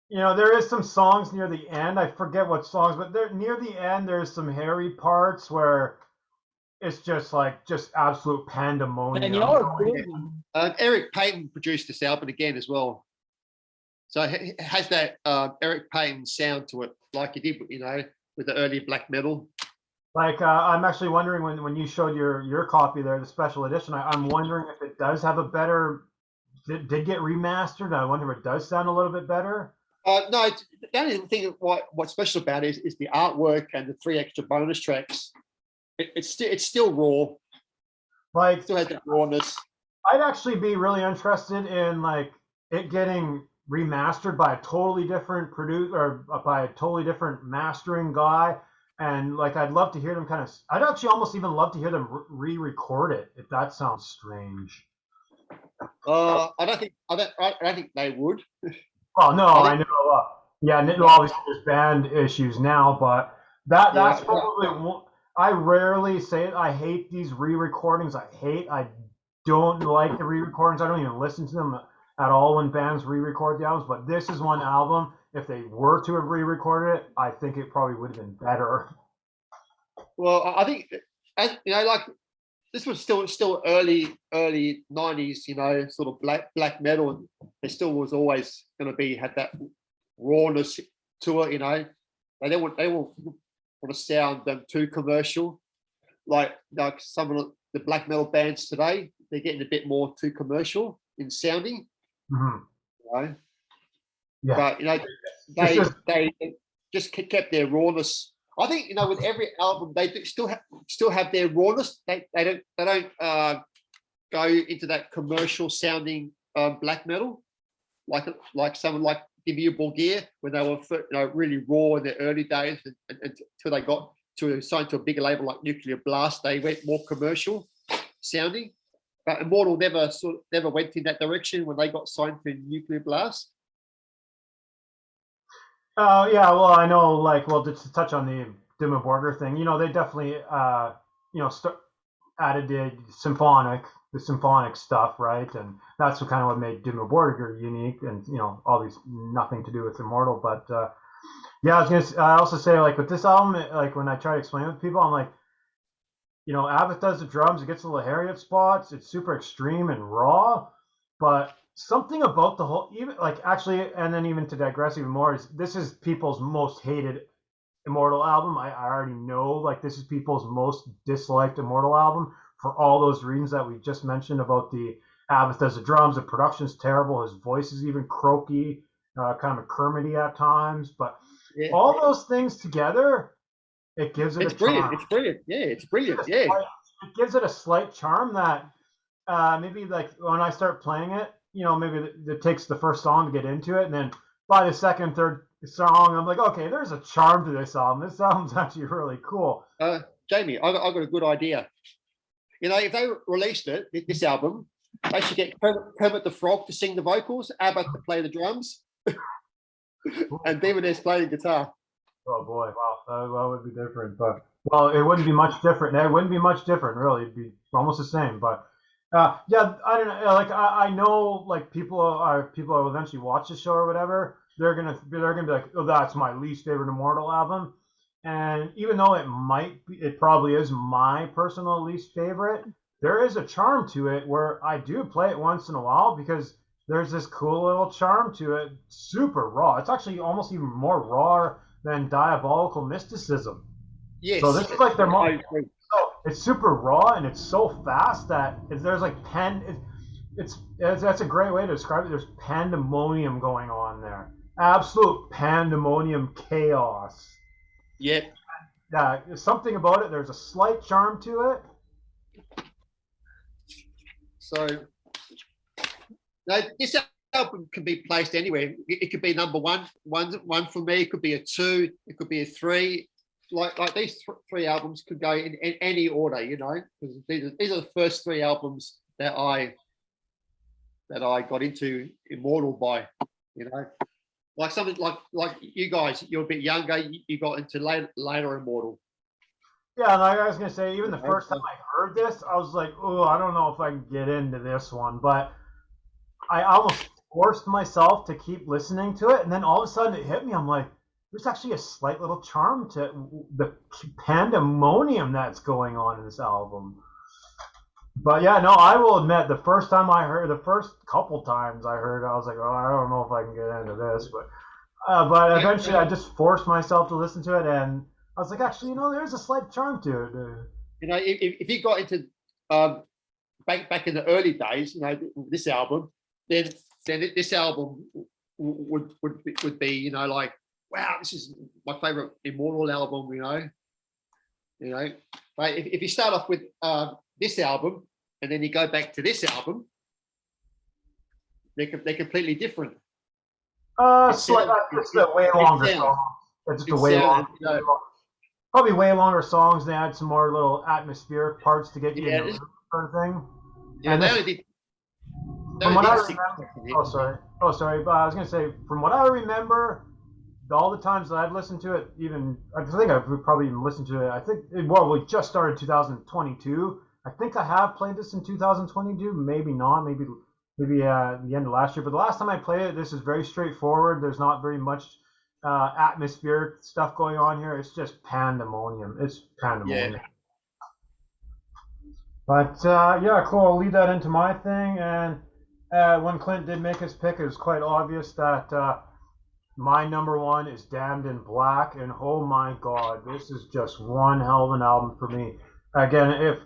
There is some songs near the end. I forget what songs, but near the end there's some hairy parts where it's just absolute pandemonium. Eric Payton produced this album again as well, so it has that Eric Payton sound to it, like he did, with the early black metal. Like I'm actually wondering when you showed your copy there, the special edition. I'm wondering if it does have a better. Did get remastered. I wonder if it does sound a little bit better. No, the only thing what's special about it is the artwork and the 3 extra bonus tracks. It's still raw. Like, it still has that rawness. I'd actually be really interested in like it getting remastered by a totally different producer or by a totally different mastering guy. And like I'd love to hear them I'd actually almost even love to hear them re-record it, if that sounds strange. I don't think they would. Oh no, I know. Obviously there's band issues now, but that's probably. I rarely say it. I hate these re-recordings. I don't like the re-recordings. I don't even listen to them at all when bands re-record the albums. But this is one album. If they were to have re-recorded it, I think it probably would have been better. Well, I think like this was still early 90s, sort of black metal, and there still was always going to have that rawness to it. They won't want to sound too commercial, like some of the black metal bands today. They're getting a bit more too commercial in sounding. Mm-hmm. Yeah. But they just kept their rawness. I think with every album they do still have their rawness. They don't go into that commercial sounding black metal like someone like Diabolical when they were really raw in the early days until they got to sign to a bigger label like Nuclear Blast. They went more commercial sounding, but Immortal never went in that direction when they got signed to Nuclear Blast. Yeah, well, I know, just to touch on the Dimmu Borgir thing, they definitely, added the symphonic stuff, right? And that's what made Dimmu Borgir unique, and, obviously nothing to do with Immortal, but Yeah, I also say like with this album, like when I try to explain it to people, I'm like, Abbott does the drums, it gets a little hairy at spots, it's super extreme and raw, but something about the whole, even like actually, and then even to digress even more, is this is people's most hated Immortal album. I already know like this is people's most disliked Immortal album for all those reasons that we just mentioned about the Abbott does the drums, the production's terrible, his voice is even croaky, kind of Kermity at times, but Yeah. all those things together, it gives it It's a brilliant. charm. It's brilliant. Yeah, it's brilliant. Yeah. It gives it a slight charm that maybe like when I start playing it, maybe it takes the first song to get into it, and then by the second, third song, I'm like, okay, there's a charm to this album. This album's actually really cool. Jamie, I got a good idea. If they released this album, they should get Kermit the Frog to sing the vocals, Abbott to play the drums, and Demoness playing guitar. Oh boy, wow, that would be different. But well, it wouldn't be much different. It wouldn't be much different, really. It'd be almost the same. But yeah, I don't know. Like I know, like people will eventually watch the show or whatever. They're gonna be like, oh, that's my least favorite Immortal album. And even though it probably is my personal least favorite, there is a charm to it where I do play it once in a while because there's this cool little charm to it. Super raw. It's actually almost even more raw than Diabolical Mysticism. Yes. So this is like their most. So it's super raw and it's so fast that there's like that's a great way to describe it. There's pandemonium going on there. Absolute pandemonium chaos. Yep. Yeah, something about it. There's a slight charm to it. So now, this album can be placed anywhere. It could be number one for me. It could be a 2. It could be a 3. Like these 3 albums could go in any order, because these are the first 3 albums that I got into Immortal by, like something like you guys. You're a bit younger. You got into later Immortal. Yeah, and I was gonna say, even the first time I heard this, I was like, oh, I don't know if I can get into this one, but I almost forced myself to keep listening to it, and then all of a sudden it hit me. I'm like, there's actually a slight little charm to the pandemonium that's going on in this album. But yeah, no, I will admit, the first couple times I heard, I was like, oh, I don't know if I can get into this, but eventually I just forced myself to listen to it, and I was like, actually, there's a slight charm to it. If you got into back in the early days, this album, then this album would be, like, wow, this is my favorite Immortal album, But if you start off with this album and then you go back to this album, they're completely different. It's a way longer song. It's just a way longer. Probably way longer songs. They add some more little atmospheric parts to get you in the mood, sort of thing. Yeah, and they only did. From what I remember, oh sorry, but I was gonna say, from what I remember, all the times that I've listened to it, I think I've probably even listened to it. I think we just started 2022. I think I have played this in 2022. Maybe not. Maybe the end of last year. But the last time I played it, this is very straightforward. There's not very much atmospheric stuff going on here. It's just pandemonium. It's pandemonium. Yeah. But yeah, cool. I'll leave that into my thing. And when Clint did make his pick, it was quite obvious that my number 1 is Damned in Black. And oh my God, this is just one hell of an album for me. Again, if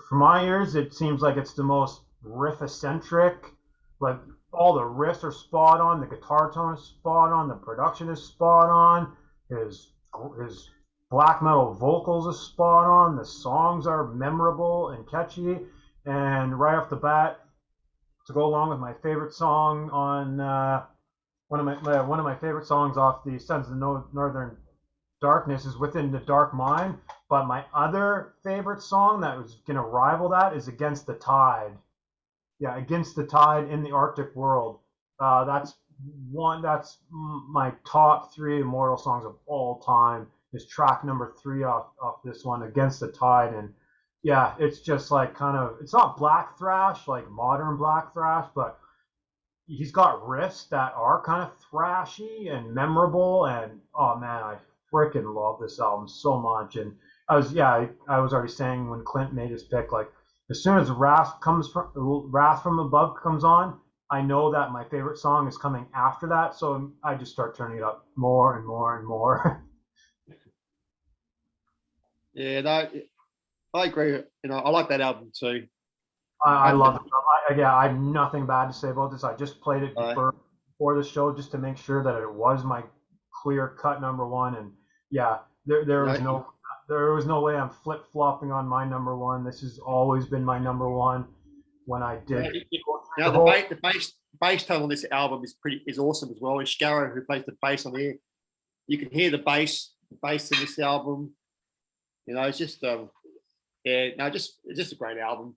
for my ears, it seems like it's the most riff-eccentric. Like all the riffs are spot on, the guitar tone is spot on, the production is spot on, his black metal vocals is spot on, the songs are memorable and catchy, and right off the bat, to go along with my favorite song on one of my favorite songs off the Sons of Northern Darkness is Within the Dark Mind, but my other favorite song that was gonna rival that is Against the Tide. Yeah, Against the Tide in the Arctic World. That's my top 3 Immortal songs of all time. Is track number 3 off this one, Against the Tide. And yeah, it's just like it's not black thrash, like modern black thrash, but he's got riffs that are kind of thrashy and memorable, and oh man, I freaking love this album so much. And I was already saying when Clint made his pick, like as soon as Wrath from Above comes on, I know that my favorite song is coming after that, so I just start turning it up more and more and more. Yeah, no, I agree. You know, I like that album too. I love it. I have nothing bad to say about this. I just played it before the show just to make sure that it was my clear cut number one. And yeah, there was no way I'm flip flopping on my number one. This has always been my number one. When I did, now the bass tone on this album is awesome as well. It's Scarrow who plays the bass on here. You can hear the bass in this album. You know, it's just it's just a great album.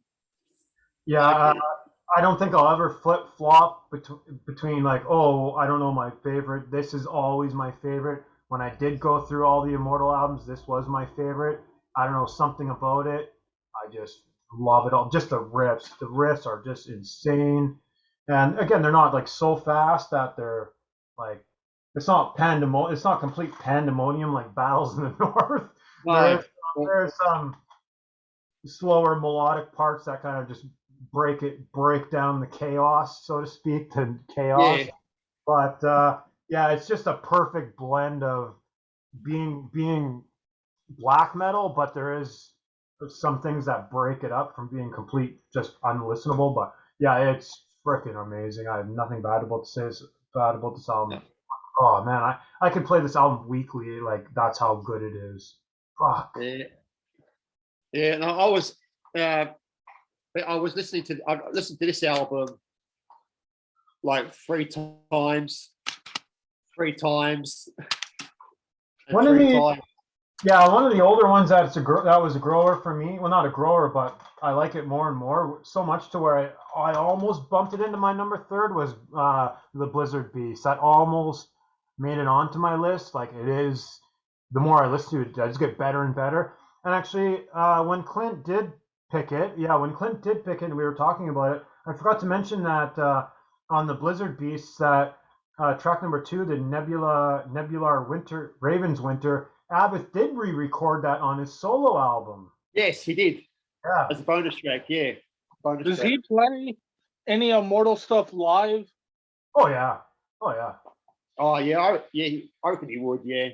Yeah, I don't think I'll ever flip flop between like, oh, I don't know my favorite. This is always my favorite. When I did go through all the Immortal albums, this was my favorite. I don't know, something about it. I just love it all. Just the riffs. The riffs are just insane. And again, they're not like so fast that they're like, it's not complete pandemonium like Battles in the North. There's some slower melodic parts that kind of just break down the chaos, so to speak, to chaos. Yeah. But it's just a perfect blend of being black metal, but there is some things that break it up from being complete, just unlistenable. But yeah, it's freaking amazing. I have nothing bad about this album. Yeah. Oh man, I could play this album weekly. Like that's how good it is. Fuck. Yeah. And I listened to this album like three times. One of the older ones that was a grower for me. Well, not a grower, but I like it more and more. So much to where I almost bumped it into my number third was the Blizzard Beast. That almost made it onto my list. Like it is. The more I listen to it, I just get better and better. And actually, when Clint did pick it, and we were talking about it, I forgot to mention that on the Blizzard Beasts, that track number 2, the Nebular Winter, Raven's Winter, Abbott did re-record that on his solo album. Yes, he did. Yeah. As a bonus track, yeah. Does he play any Immortal stuff live? Oh, yeah. Oh, yeah. I reckon he would, yeah.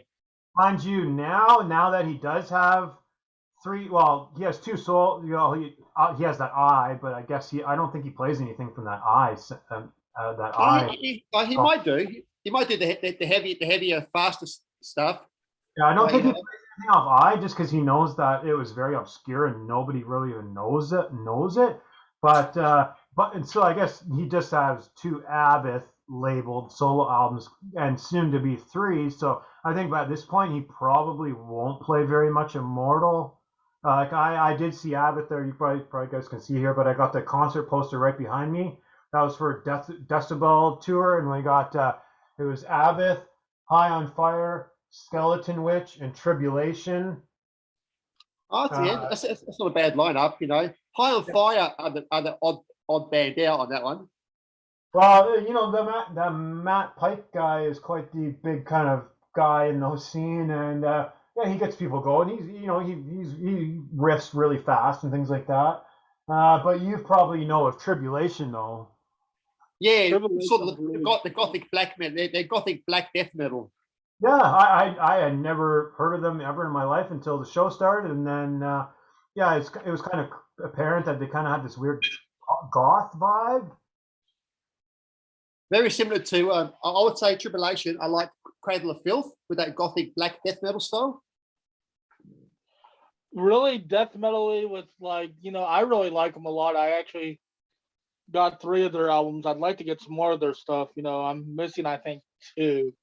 Mind you, now that he does have he has 2 soul. You know, he has that eye, but I guess I don't think he plays anything from that eye. He might do. He might do the heavier, faster stuff. Yeah, I don't think he plays anything off eye, just because he knows that it was very obscure and nobody really even knows it. But so I guess he just has 2 Abbott labeled solo albums and soon to be 3. So I think by this point he probably won't play very much Immortal. Like I did see Abbott there. You probably guys can see here, but I got the concert poster right behind me. That was for Decibel tour, and we got it was Abbott, High on Fire, Skeleton Witch, and Tribulation. Oh, that's not a bad lineup, you know. High on Fire are the odd band out on that one. Well, you know, the Matt Pike guy is quite the big kind of guy in the scene, and he gets people going. He riffs really fast and things like that. But you probably know of Tribulation, though. Yeah, sort of the gothic black metal. They're gothic black death metal. Yeah, I had never heard of them ever in my life until the show started, and then it was kind of apparent that they kind of had this weird goth vibe. Very similar to I would say Tribulation. I like Cradle of Filth with that gothic black death metal style. Really death metal-y with I really like them a lot. I actually got 3 of their albums. I'd like to get some more of their stuff. You know, I'm missing, I think, 2.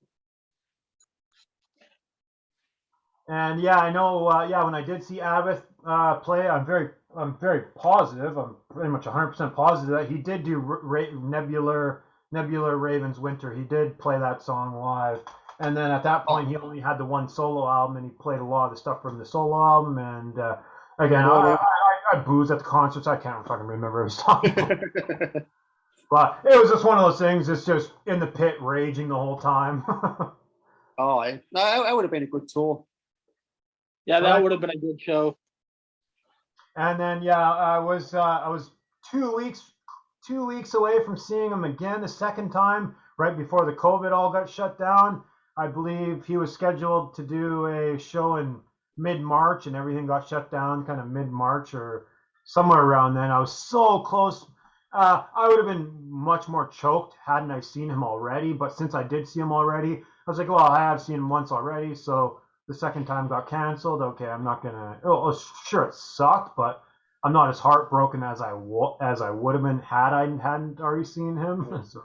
And yeah, I know. When I did see Abbott play, I'm very positive. I'm pretty much 100% positive that he did do Nebular Raven's Winter. He did play that song live. And then at that point, he only had the 1 solo album, and he played a lot of the stuff from the solo album. And again, I boozed at the concerts. I can't fucking remember his song. But it was just one of those things. It's just in the pit, raging the whole time. Oh, no, that would have been a good tour. Yeah, that would have been a good show. And then I was 2 weeks away from seeing him again the second time, right before the COVID all got shut down. I believe he was scheduled to do a show in mid-March, and everything got shut down kind of mid-March or somewhere around then. I was so close. I would have been much more choked hadn't I seen him already. But since I did see him already, I was like, well, I have seen him once already, so the second time got canceled. Okay, I'm not gonna. Oh, sure, it sucked, but I'm not as heartbroken as I would have been had I hadn't already seen him. So.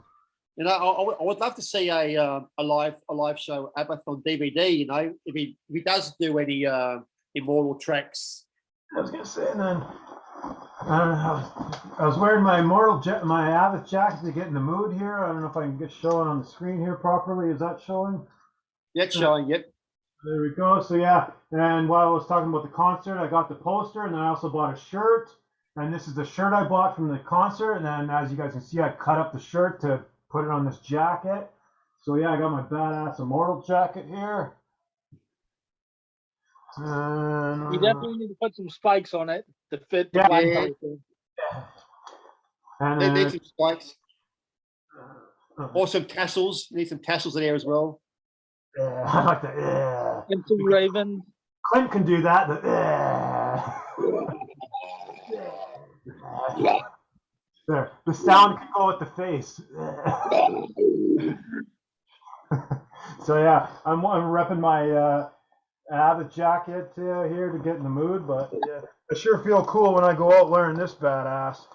You know, I would love to see a live show Abbott on DVD. You know, if he does do any Immortal tracks. I was gonna say, and then I was wearing my my Abbott jacket to get in the mood here. I don't know if I can get showing on the screen here properly. Is that showing? Yeah, it's showing. Yep. There we go. So yeah, and while I was talking about the concert, I got the poster, and then I also bought a shirt. And this is the shirt I bought from the concert. And then, as you guys can see, I cut up the shirt to put it on this jacket. So yeah, I got my badass Immortal jacket here. And, You definitely need to put some spikes on it to fit the black color. And They need some spikes. Or some tassels. Need some tassels in there as well. Yeah, I like that. Yeah. And some ravens. Clint can do that. There, the sound can go with the face. So yeah, I'm repping my Abbott jacket here to get in the mood, but yeah, I sure feel cool when I go out wearing this badass.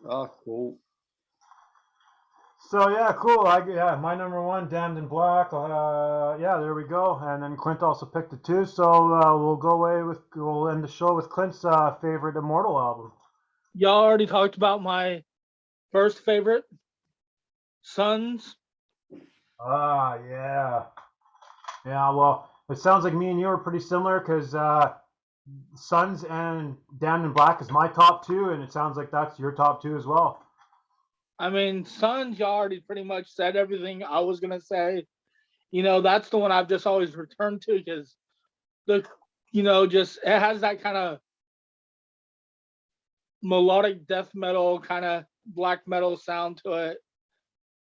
Oh, cool. So yeah, cool. My number one, Damned in Black. Yeah, there we go. And then Clint also picked it too. So we'll end the show with Clint's favorite Immortal album. Y'all already talked about my first favorite, Sons. Yeah. Well, it sounds like me and you are pretty similar because Sons and Damned in Black is my top two, and it sounds like that's your top two as well. I mean, Sons, y'all already pretty much said everything I was gonna say. You know, that's the one I've just always returned to because just it has that kind of melodic death metal, kind of black metal sound to it.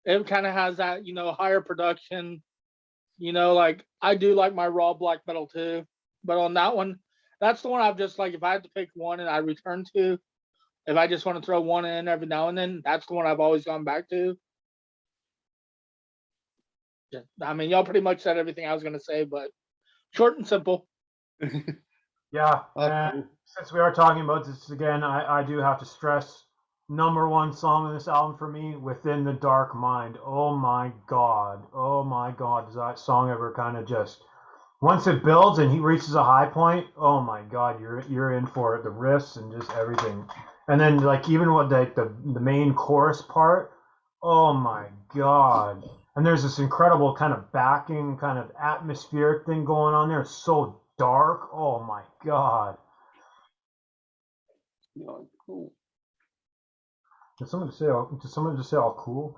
It kind of has that, higher production. Like I do like my raw black metal too, but on that one, that's the one I've just like, if I had to pick one and I return to, if I just want to throw one in every now and then, that's the one I've always gone back to. Yeah, I mean, y'all pretty much said everything I was going to say, but short and simple. Yeah, and since we are talking about this again, I do have to stress number one song on this album for me, Within the Dark Mind. Oh my God, does that song ever kind of just, once it builds and he reaches a high point, oh my God, you're in for it. The riffs and just everything. And then like even with the main chorus part, oh my God. And there's this incredible kind of backing, kind of atmospheric thing going on there. It's so dark. Oh my God. Oh, cool. Did someone just say all cool?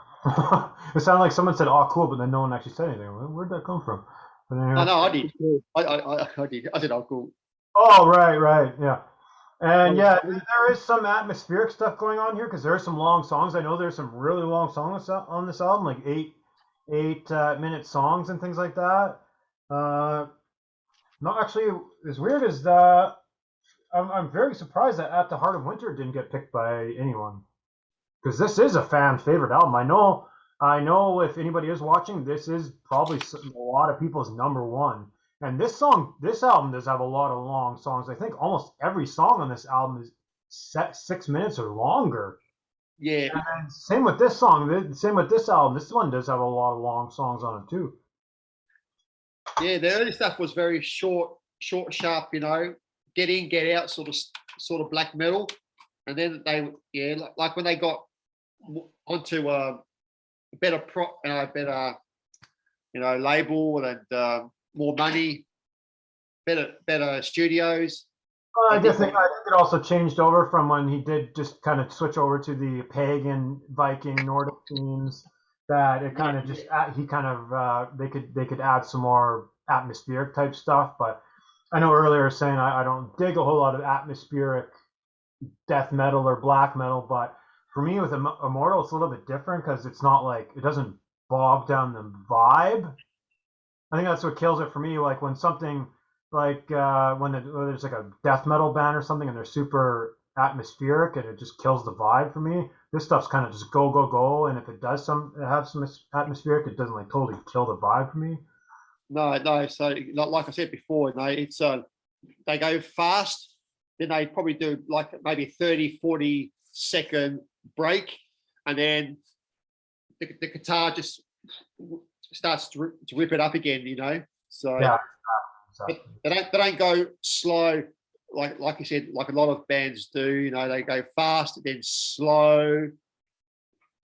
It sounded like someone said all cool, but then no one actually said anything. Where'd that come from? But anyway. No, I did. I did. I said all cool. Oh, right, yeah. And yeah, there is some atmospheric stuff going on here because there are some long songs. I know there's some really long songs on this album, like 8-minute songs and things like that. No, actually, as weird as that, I'm very surprised that At the Heart of Winter didn't get picked by anyone, because this is a fan favorite album. I know if anybody is watching, this is probably a lot of people's number one. And this album does have a lot of long songs. I think almost every song on this album is set 6 minutes or longer. Yeah. And same with this song. Same with this album. This one does have a lot of long songs on it too. Yeah, the early stuff was very short, sharp. Get in, get out, sort of black metal. And then like when they got onto a better label and more money, better studios. Well, I did I think it also changed over from when he did just kind of switch over to the pagan Viking Nordic themes. That it kind of just he kind of they could add some more atmospheric type stuff. But I know earlier saying I don't dig a whole lot of atmospheric death metal or black metal, but for me with Immortal, it's a little bit different because it's not like it doesn't bog down the vibe. I think that's what kills it for me. Like when something like when there's like a death metal band or something and they're super atmospheric and it just kills the vibe for me. This stuff's kind of just go go go, and if it does have some atmospheric, it doesn't like totally kill the vibe for me. no. So like I said before, no, it's they go fast, then they probably do like maybe 30, 40-second break, and then the guitar just starts to rip it up again, So Yeah, exactly. they don't go slow like you said, like a lot of bands do. They go fast, then slow,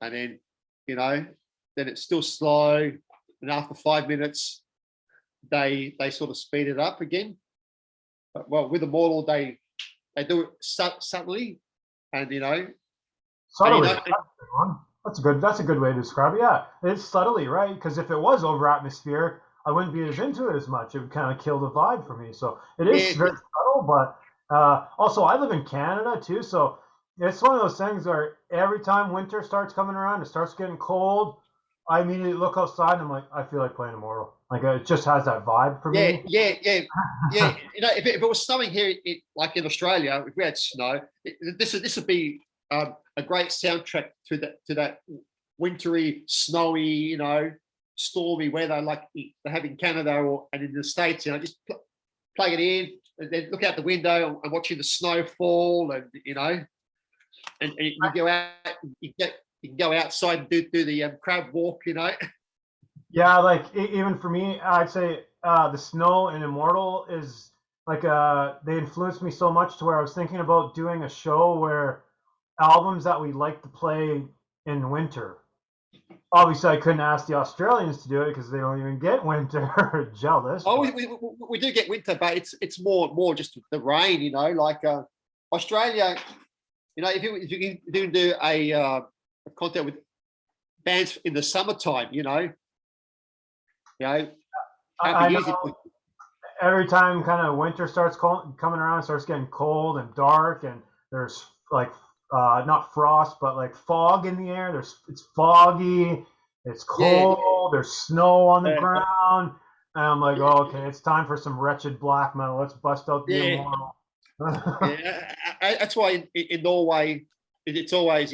and then then it's still slow, and after 5 minutes, they sort of speed it up again. But well, with Immortal, they do it subtly, and Subtly. and, That's a good way to describe it. Yeah, it's subtly, right? Because if it was over atmospheric, I wouldn't be as into it as much. It would kind of kill the vibe for me. So it is very subtle, but also I live in Canada too, so it's one of those things where every time winter starts coming around, it starts getting cold. I immediately look outside and I'm like, I feel like playing Immortal. Like it just has that vibe for me. yeah. If it was snowing here, like in Australia, if we had snow, this would be a great soundtrack to that wintry, snowy, stormy weather like they have in Canada and in the States. Just plug it in and then look out the window and watching the snow fall, and and you go out, you can go outside and do the crab walk. Yeah, like even for me, I'd say the snow in Immortal is like they influenced me so much to where I was thinking about doing a show where albums that we like to play in winter. Obviously, I couldn't ask the Australians to do it because they don't even get winter. Jealous. Oh, we do get winter, but it's more just the rain. Like Australia. If you can do a content with bands in the summertime, I know every time kind of winter starts coming around, it starts getting cold and dark, and there's like not frost, but like fog in the air. It's foggy, it's cold, there's snow on the ground, and I'm like, oh, okay, it's time for some wretched black metal. Let's bust out the Immortal. That's why in Norway it's always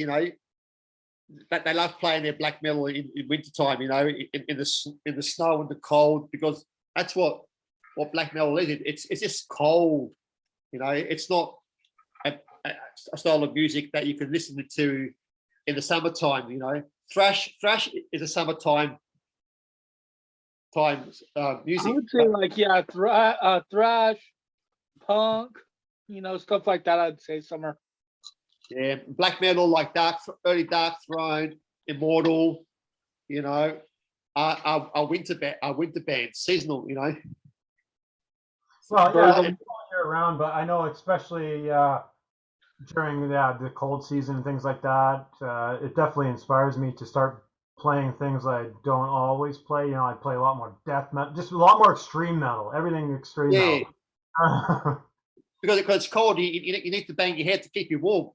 that they love playing their black metal in wintertime, in the snow and the cold, because that's what black metal is. It's just cold, it's not a style of music that you can listen to in the summertime. Thrash is a summertime music. I would say like thrash, punk, stuff like that. I'd say summer. Yeah, black metal like early Dark Throne, Immortal, our winter band, seasonal, Well, yeah, it's all year round, but I know especially during the cold season and things like that, it definitely inspires me to start playing things I don't always play. I play a lot more death metal, just a lot more extreme metal, everything extreme metal. Because it's cold, you need to bang your head to keep you warm.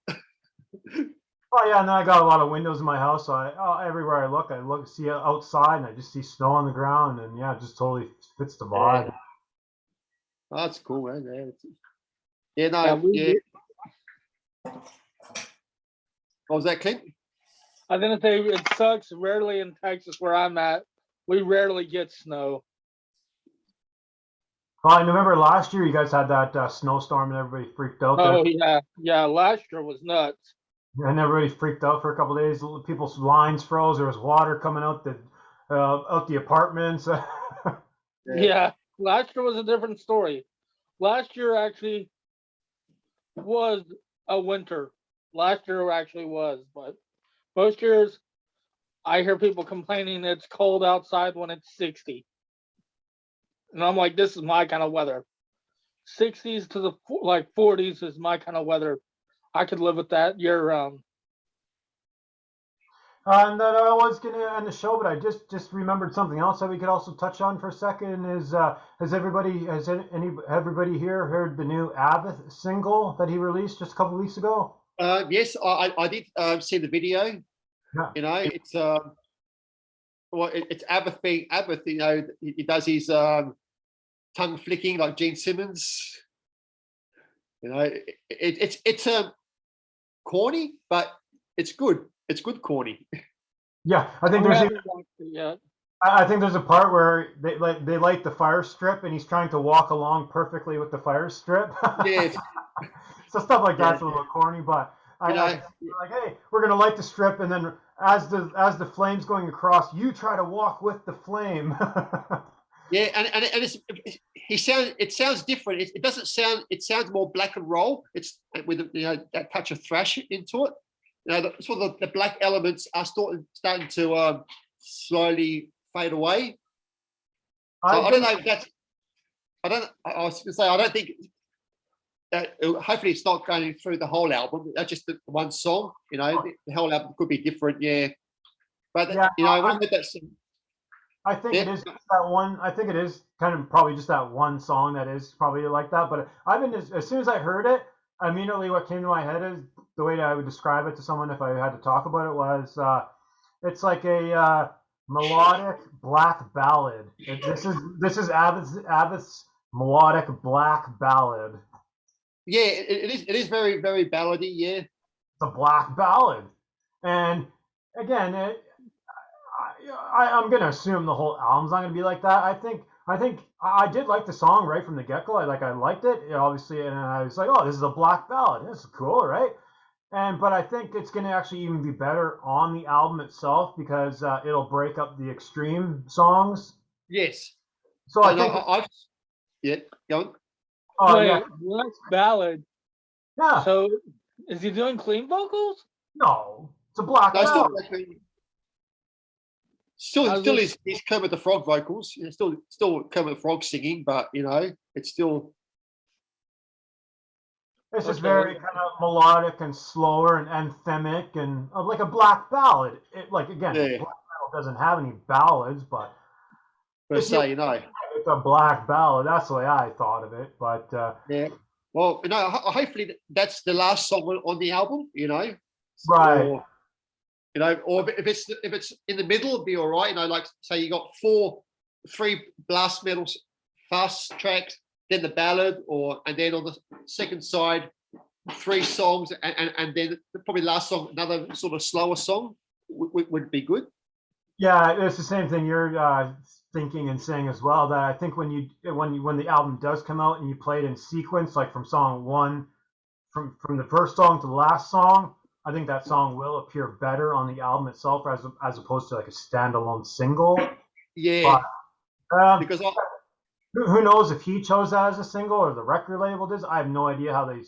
Oh yeah, and then I got a lot of windows in my house, so everywhere I look, see outside, and I just see snow on the ground, and yeah, it just totally fits the vibe. Oh, that's cool, man. What was that, Clint? I was gonna say it sucks. Rarely in Texas, where I'm at, we rarely get snow. Well, I remember last year you guys had that snowstorm and everybody freaked out. Oh yeah. Last year was nuts. And everybody freaked out for a couple of days. People's lines froze. There was water coming out the apartments. Yeah, last year was a different story. Last year actually was a winter. Last year actually was, but most years I hear people complaining it's cold outside when it's 60. And I'm like, this is my kind of weather. 60s to the like 40s is my kind of weather. I could live with that year round. And then I was going to end the show, but I just remembered something else that we could also touch on for a second. Is everybody here heard the new Abbott single that he released just a couple of weeks ago? Yes, I did see the video. Yeah. You know, it's it's Abbott being Abbott. You know, he does his tongue flicking like Gene Simmons. You know, it's corny, but it's good. It's good corny. Yeah, I think I think there's a part where they light the fire strip and he's trying to walk along perfectly with the fire strip. Yes. So stuff like that's a little corny, but I like, hey, we're gonna light the strip, and then as the flame's going across, you try to walk with the flame. Yeah, and it sounds different. It doesn't sound. It sounds more black and roll. It's with that touch of thrash into it. You know, the black elements are starting to slowly fade away. So I don't know if that's. I was going to say I don't think. Hopefully, it's not going through the whole album. That's just the one song. You know, the whole album could be different. Yeah, but you know, when I heard that song. I think it is that one. I think it is kind of probably just that one song that is probably like that. But I've been as soon as I heard it, immediately what came to my head is the way that I would describe it to someone if I had to talk about it was it's like a melodic black ballad. This is Abbott's melodic black ballad. Yeah, it is very very ballady. Yeah, it's a black ballad, and again I'm gonna assume the whole album's not gonna be like that. I think I did like the song right from the get-go. I liked it, obviously, and I was like, oh, this is a black ballad. This is cool, right? But I think it's gonna actually even be better on the album itself because it'll break up the extreme songs. Yes. So I think go on. Oh yeah, black ballad. Yeah. So is he doing clean vocals? No, it's a black ballad. Still is Kermit the Frog vocals. You know, still Kermit the Frog singing, but you know, it's still. This is very kind of melodic and slower and anthemic and like a black ballad. Black metal doesn't have any ballads, but it's a black ballad. That's the way I thought of it. But yeah, well, you know, hopefully that's the last song on the album. You know, right. You know, or if it's in the middle, it'd be all right. You know, like say you got three blast metal fast tracks, then the ballad, and then on the second side, 3 songs, and then probably last song another sort of slower song would be good. Yeah, it's the same thing you're thinking and saying as well. That I think when the album does come out and you play it in sequence, like from song 1, from the first song to the last song. I think that song will appear better on the album itself as opposed to like a standalone single. Yeah, but, because who knows if he chose that as a single or the record label does? I have no idea how they.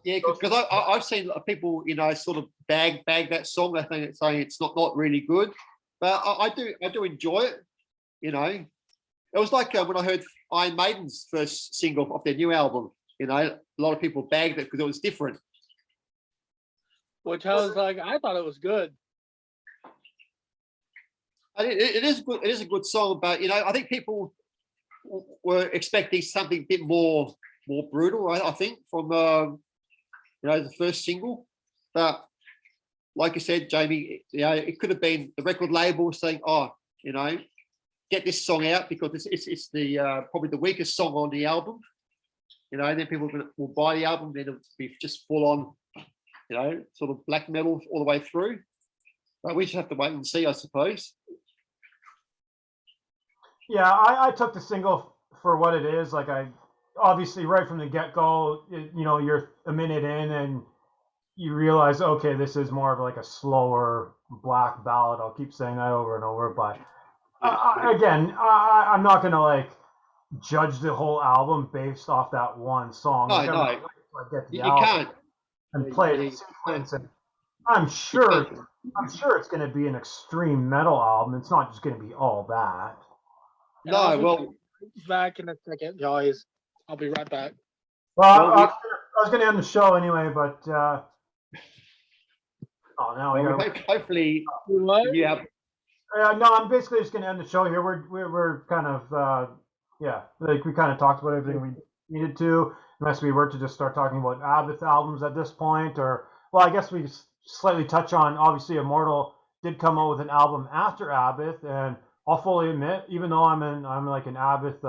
Yeah, because I've seen people, you know, sort of bag that song. I think it's saying it's not really good, but I do enjoy it. You know, it was like when I heard Iron Maiden's first single off their new album. You know, a lot of people bagged it because it was different. Which I was like, I thought it was good. It is good. It is a good song, but you know, I think people were expecting something a bit more brutal. I think from you know, the first single, but like you said, Jamie, you know, it could have been the record label saying, oh, you know, get this song out because it's the probably the weakest song on the album. You know, and then people will buy the album, then it'll be just full on. You know, sort of black metal all the way through. But we just have to wait and see, I suppose. Yeah, I took the single for what it is. Like obviously right from the get-go, you know, you're a minute in and you realize, okay, this is more of like a slower black ballad. I'll keep saying that over and over. But again, I'm not going to like judge the whole album based off that one song. No. You can't. And play it in sequence, and I'm sure it's going to be an extreme metal album. It's not just going to be all that. No, well, back in a second, guys. I'll be right back. Well, Well, I was going to end the show anyway, but oh, now we got. hopefully What? you have. No, I'm basically just going to end the show here. We're kind of yeah, like we kind of talked about everything we needed to, unless we were to just start talking about Abbott albums at this point, or well, I guess we slightly touch on obviously Immortal did come out with an album after Abbott, and I'll fully admit, even though I'm like an Abbott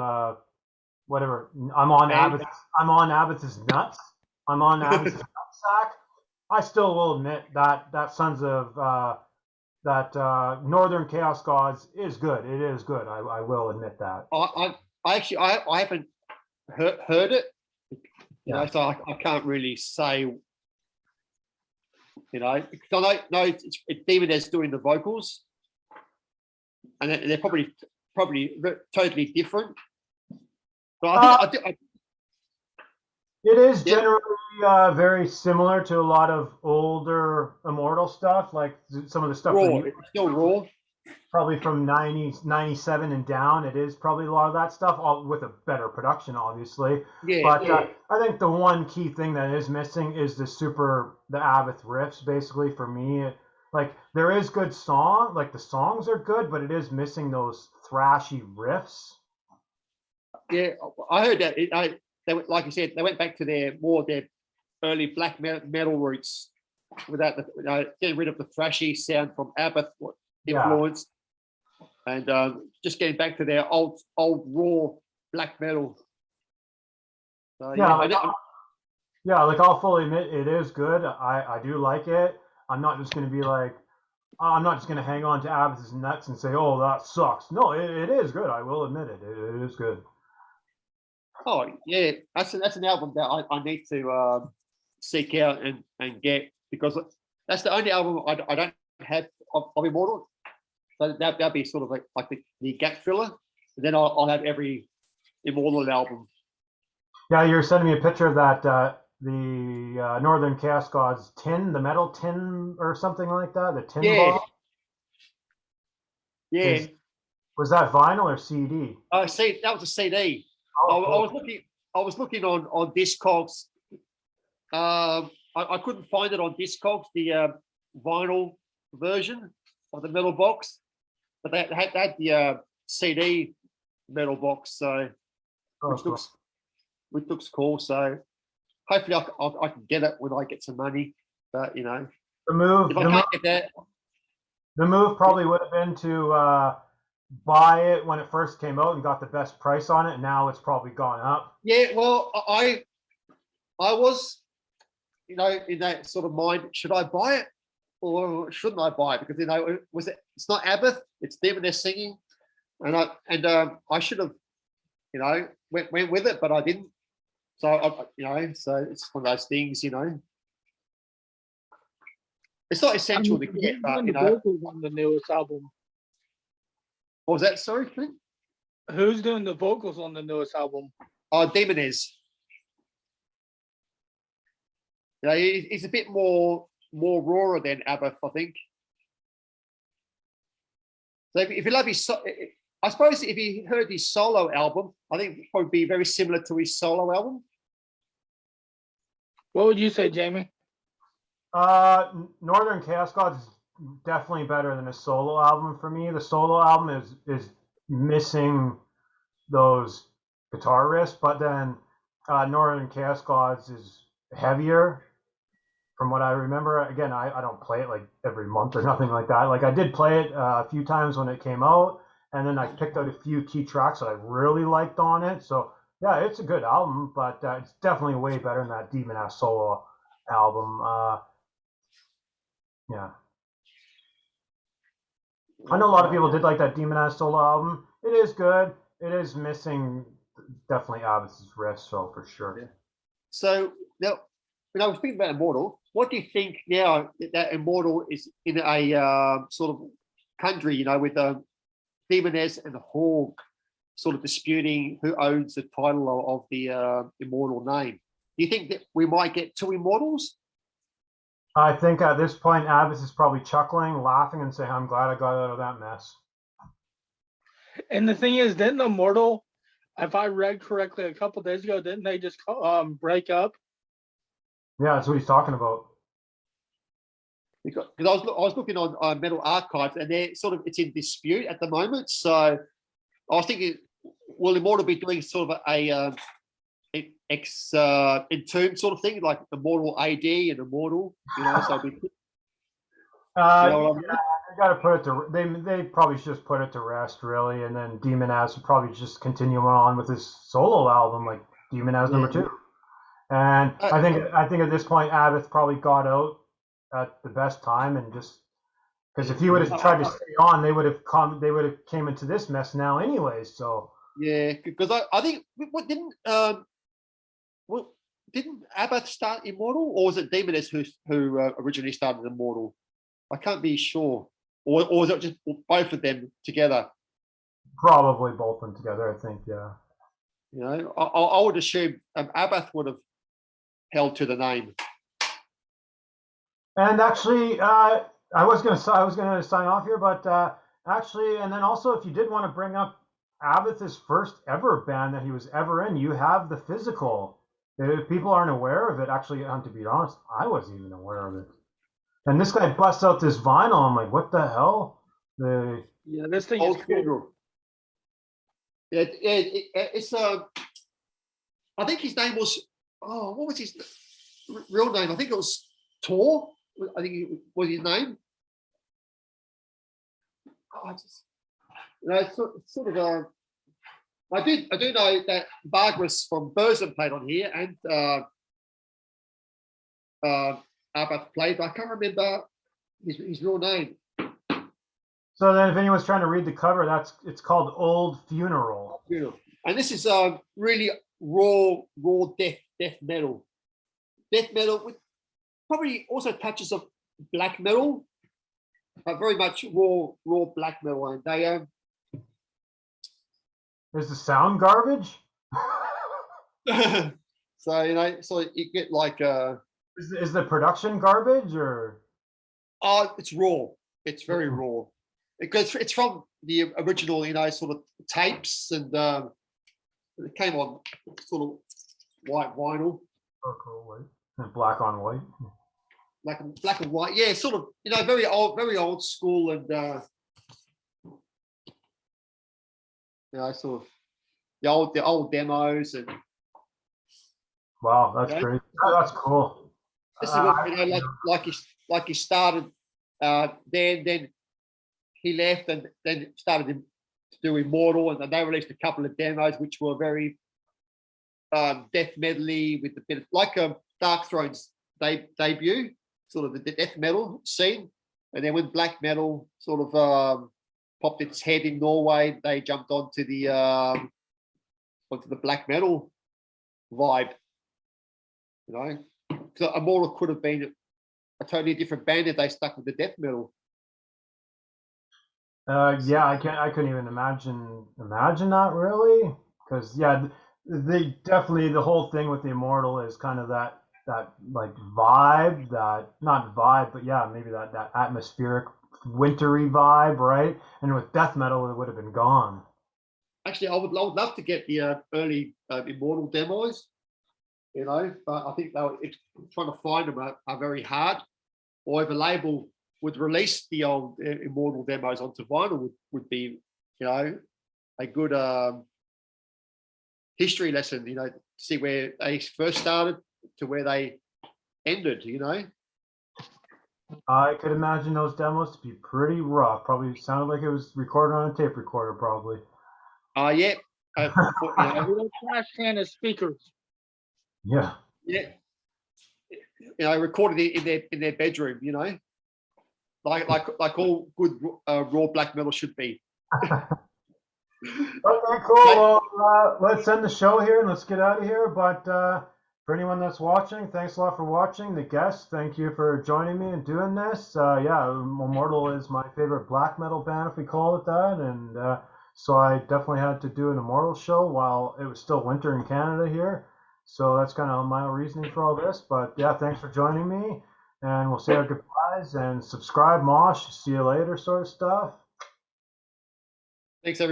whatever, I'm on Abbott's nuts. I'm on Abbott's nutsack. I still will admit that Sons of that Northern Chaos Gods is good. It is good. I will admit that. I actually I haven't heard it. You know, Yeah. so I can't really say. You know, because I know it's Demoness doing the vocals, and they're probably totally different. But I think It is Yeah. generally very similar to a lot of older Immortal stuff, like some of the stuff raw. It's still raw. probably from 97 and down. It is probably a lot of that stuff, all with a better production, obviously. Yeah, But yeah. I think the one key thing that is missing is the Abbott riffs, basically, for me. Like, there is good song, like the songs are good, but it is missing those thrashy riffs. Yeah, I heard that. They like you said, they went back to their early black metal roots without getting rid of the thrashy sound from Abbott influence, and just getting back to their old raw black metal. So, like I'll fully admit it is good. I do like it. I'm not just going to be like, I'm not just going to hang on to Abbott's nuts and say, oh, that sucks. No, it is good. I will admit it. It is good. Oh yeah, that's an album that I need to seek out and get, because that's the only album I don't have of Immortal. So that'd be sort of like the gap filler. And then I'll have every Immortal album. Yeah, you're sending me a picture of that the Northern Chaos Gods tin, the metal tin or something like that. The tin ball. Yeah. Was that vinyl or CD? See, that was a CD. Oh, cool. I was looking on Discogs. I couldn't find it on Discogs, the vinyl version of the metal box, but they had the CD metal box, so which looks cool. So hopefully I can get it when I get some money. But you know, if I can't get that, the move probably would have been to buy it when it first came out and got the best price on it. And now it's probably gone up. Yeah, well, I was, you know, in that sort of mind, should I buy it or shouldn't I buy it? Because, you know, it's not Abbott, it's them, they're singing, and I should have, you know, went with it, but I didn't. So you know, so it's one of those things, you know. It's not essential to get, but you know. On the newest album. What was that? Sorry, Clint? Who's doing the vocals on the newest album? Oh, Demoness. Yeah, he's a bit more raw than Abbott, I think. So if you love his, I suppose if you heard his solo album, I think it would be very similar to his solo album. What would you say, Jamie? Northern Chaos Gods is definitely better than a solo album for me. The solo album is missing those guitar riffs, but then Northern Chaos Gods is heavier from what I remember. Again, I don't play it like every month or nothing like that. Like I did play it a few times when it came out, and then I picked out a few key tracks that I really liked on it. So yeah, it's a good album, but it's definitely way better than that Demon Ass solo album. Yeah. I know a lot of people did like that Demon Ass solo album. It is good. It is missing definitely Abbott's riffs, so for sure. Yeah. So now, when I was thinking about Immortal, what do you think now that Immortal is in a sort of country, you know, with Demoness and Hawk sort of disputing who owns the title of the Immortal name? Do you think that we might get two Immortals? I think at this point, Abbott is probably chuckling, laughing, and saying, I'm glad I got out of that mess. And the thing is, didn't Immortal if I read correctly a couple days ago, didn't they just break up? Yeah, that's what he's talking about. Because I was looking on Metal Archives, and they're it's in dispute at the moment. So I was thinking, will Immortal be doing sort of a Entomb sort of thing, like Immortal AD and Immortal, so we could, they got to put it to. They probably should just put it to rest, really, and then Demon As would probably just continue on with his solo album, like Demon As number 2. And I think at this point, Abbott probably got out at the best time, and just because if he would have tried to stay on, they would have came into this mess now, anyways. So yeah, because I think what didn't Abbott start Immortal, or was it Demoness who originally started Immortal? I can't be sure, or was it just both of them together? Probably both of them together, I think. Yeah. I would assume Abbott would have held to the name. And actually, I was gonna sign off here, but actually, and then also, if you did want to bring up Abbot's first ever band that he was ever in, you have the physical. If people aren't aware of it, actually, to be honest, I wasn't even aware of it. And this guy busts out this vinyl. I'm like, what the hell? Yeah, this thing is cool. It's I think his name was, what was his real name? I think it was Tor. I think it was his name. It's sort of I do know that Vargas from Burzum played on here, and Abbott played, but I can't remember his real name. So then, if anyone's trying to read the cover, it's called Old Funeral. And this is really raw death metal. Death metal with probably also touches of black metal, very much raw black metal. And they is the sound garbage? So so you get like is the production garbage, or? Oh, it's raw. It's very raw because it's from the original, sort of tapes, and it came on sort of white vinyl. Purple, white, and black on white. Black and white, yeah, sort of, very old school, and sort of the old demos, and wow, that's great. That's cool. This is what, like he started, then he left, and then started to do Immortal, and then they released a couple of demos which were very death medley with a bit of like a Dark Throne's debut, sort of the death metal scene, and then when black metal sort of popped its head in Norway, they jumped onto the black metal vibe. So Immortal could have been a totally different band if they stuck with the death metal. Yeah, I couldn't even imagine that, really, because they definitely, the whole thing with the Immortal is kind of that like vibe, that not vibe, but yeah, maybe that atmospheric wintry vibe, right? And with death metal, it would have been gone. Actually, I would love to get the early Immortal demos, but I think trying to find them are very hard. Or if a label would release the old Immortal demos onto vinyl, would be, a good history lesson, to see where they first started to where they ended, I could imagine those demos to be pretty rough. Probably sounded like it was recorded on a tape recorder, probably. Yeah. Trash can as speakers. Yeah. Yeah. Recorded it in their bedroom, like all good raw black metal should be. Okay, cool. Well, let's end the show here and let's get out of here. But for anyone that's watching, thanks a lot for watching. The guests, thank you for joining me and doing this. Immortal is my favorite black metal band, if we call it that, and so I definitely had to do an Immortal show while it was still winter in Canada here. So that's kind of my reasoning for all this. But yeah, thanks for joining me, and we'll say our goodbyes and subscribe, Mosh. See you later, sort of stuff. Thanks, everyone.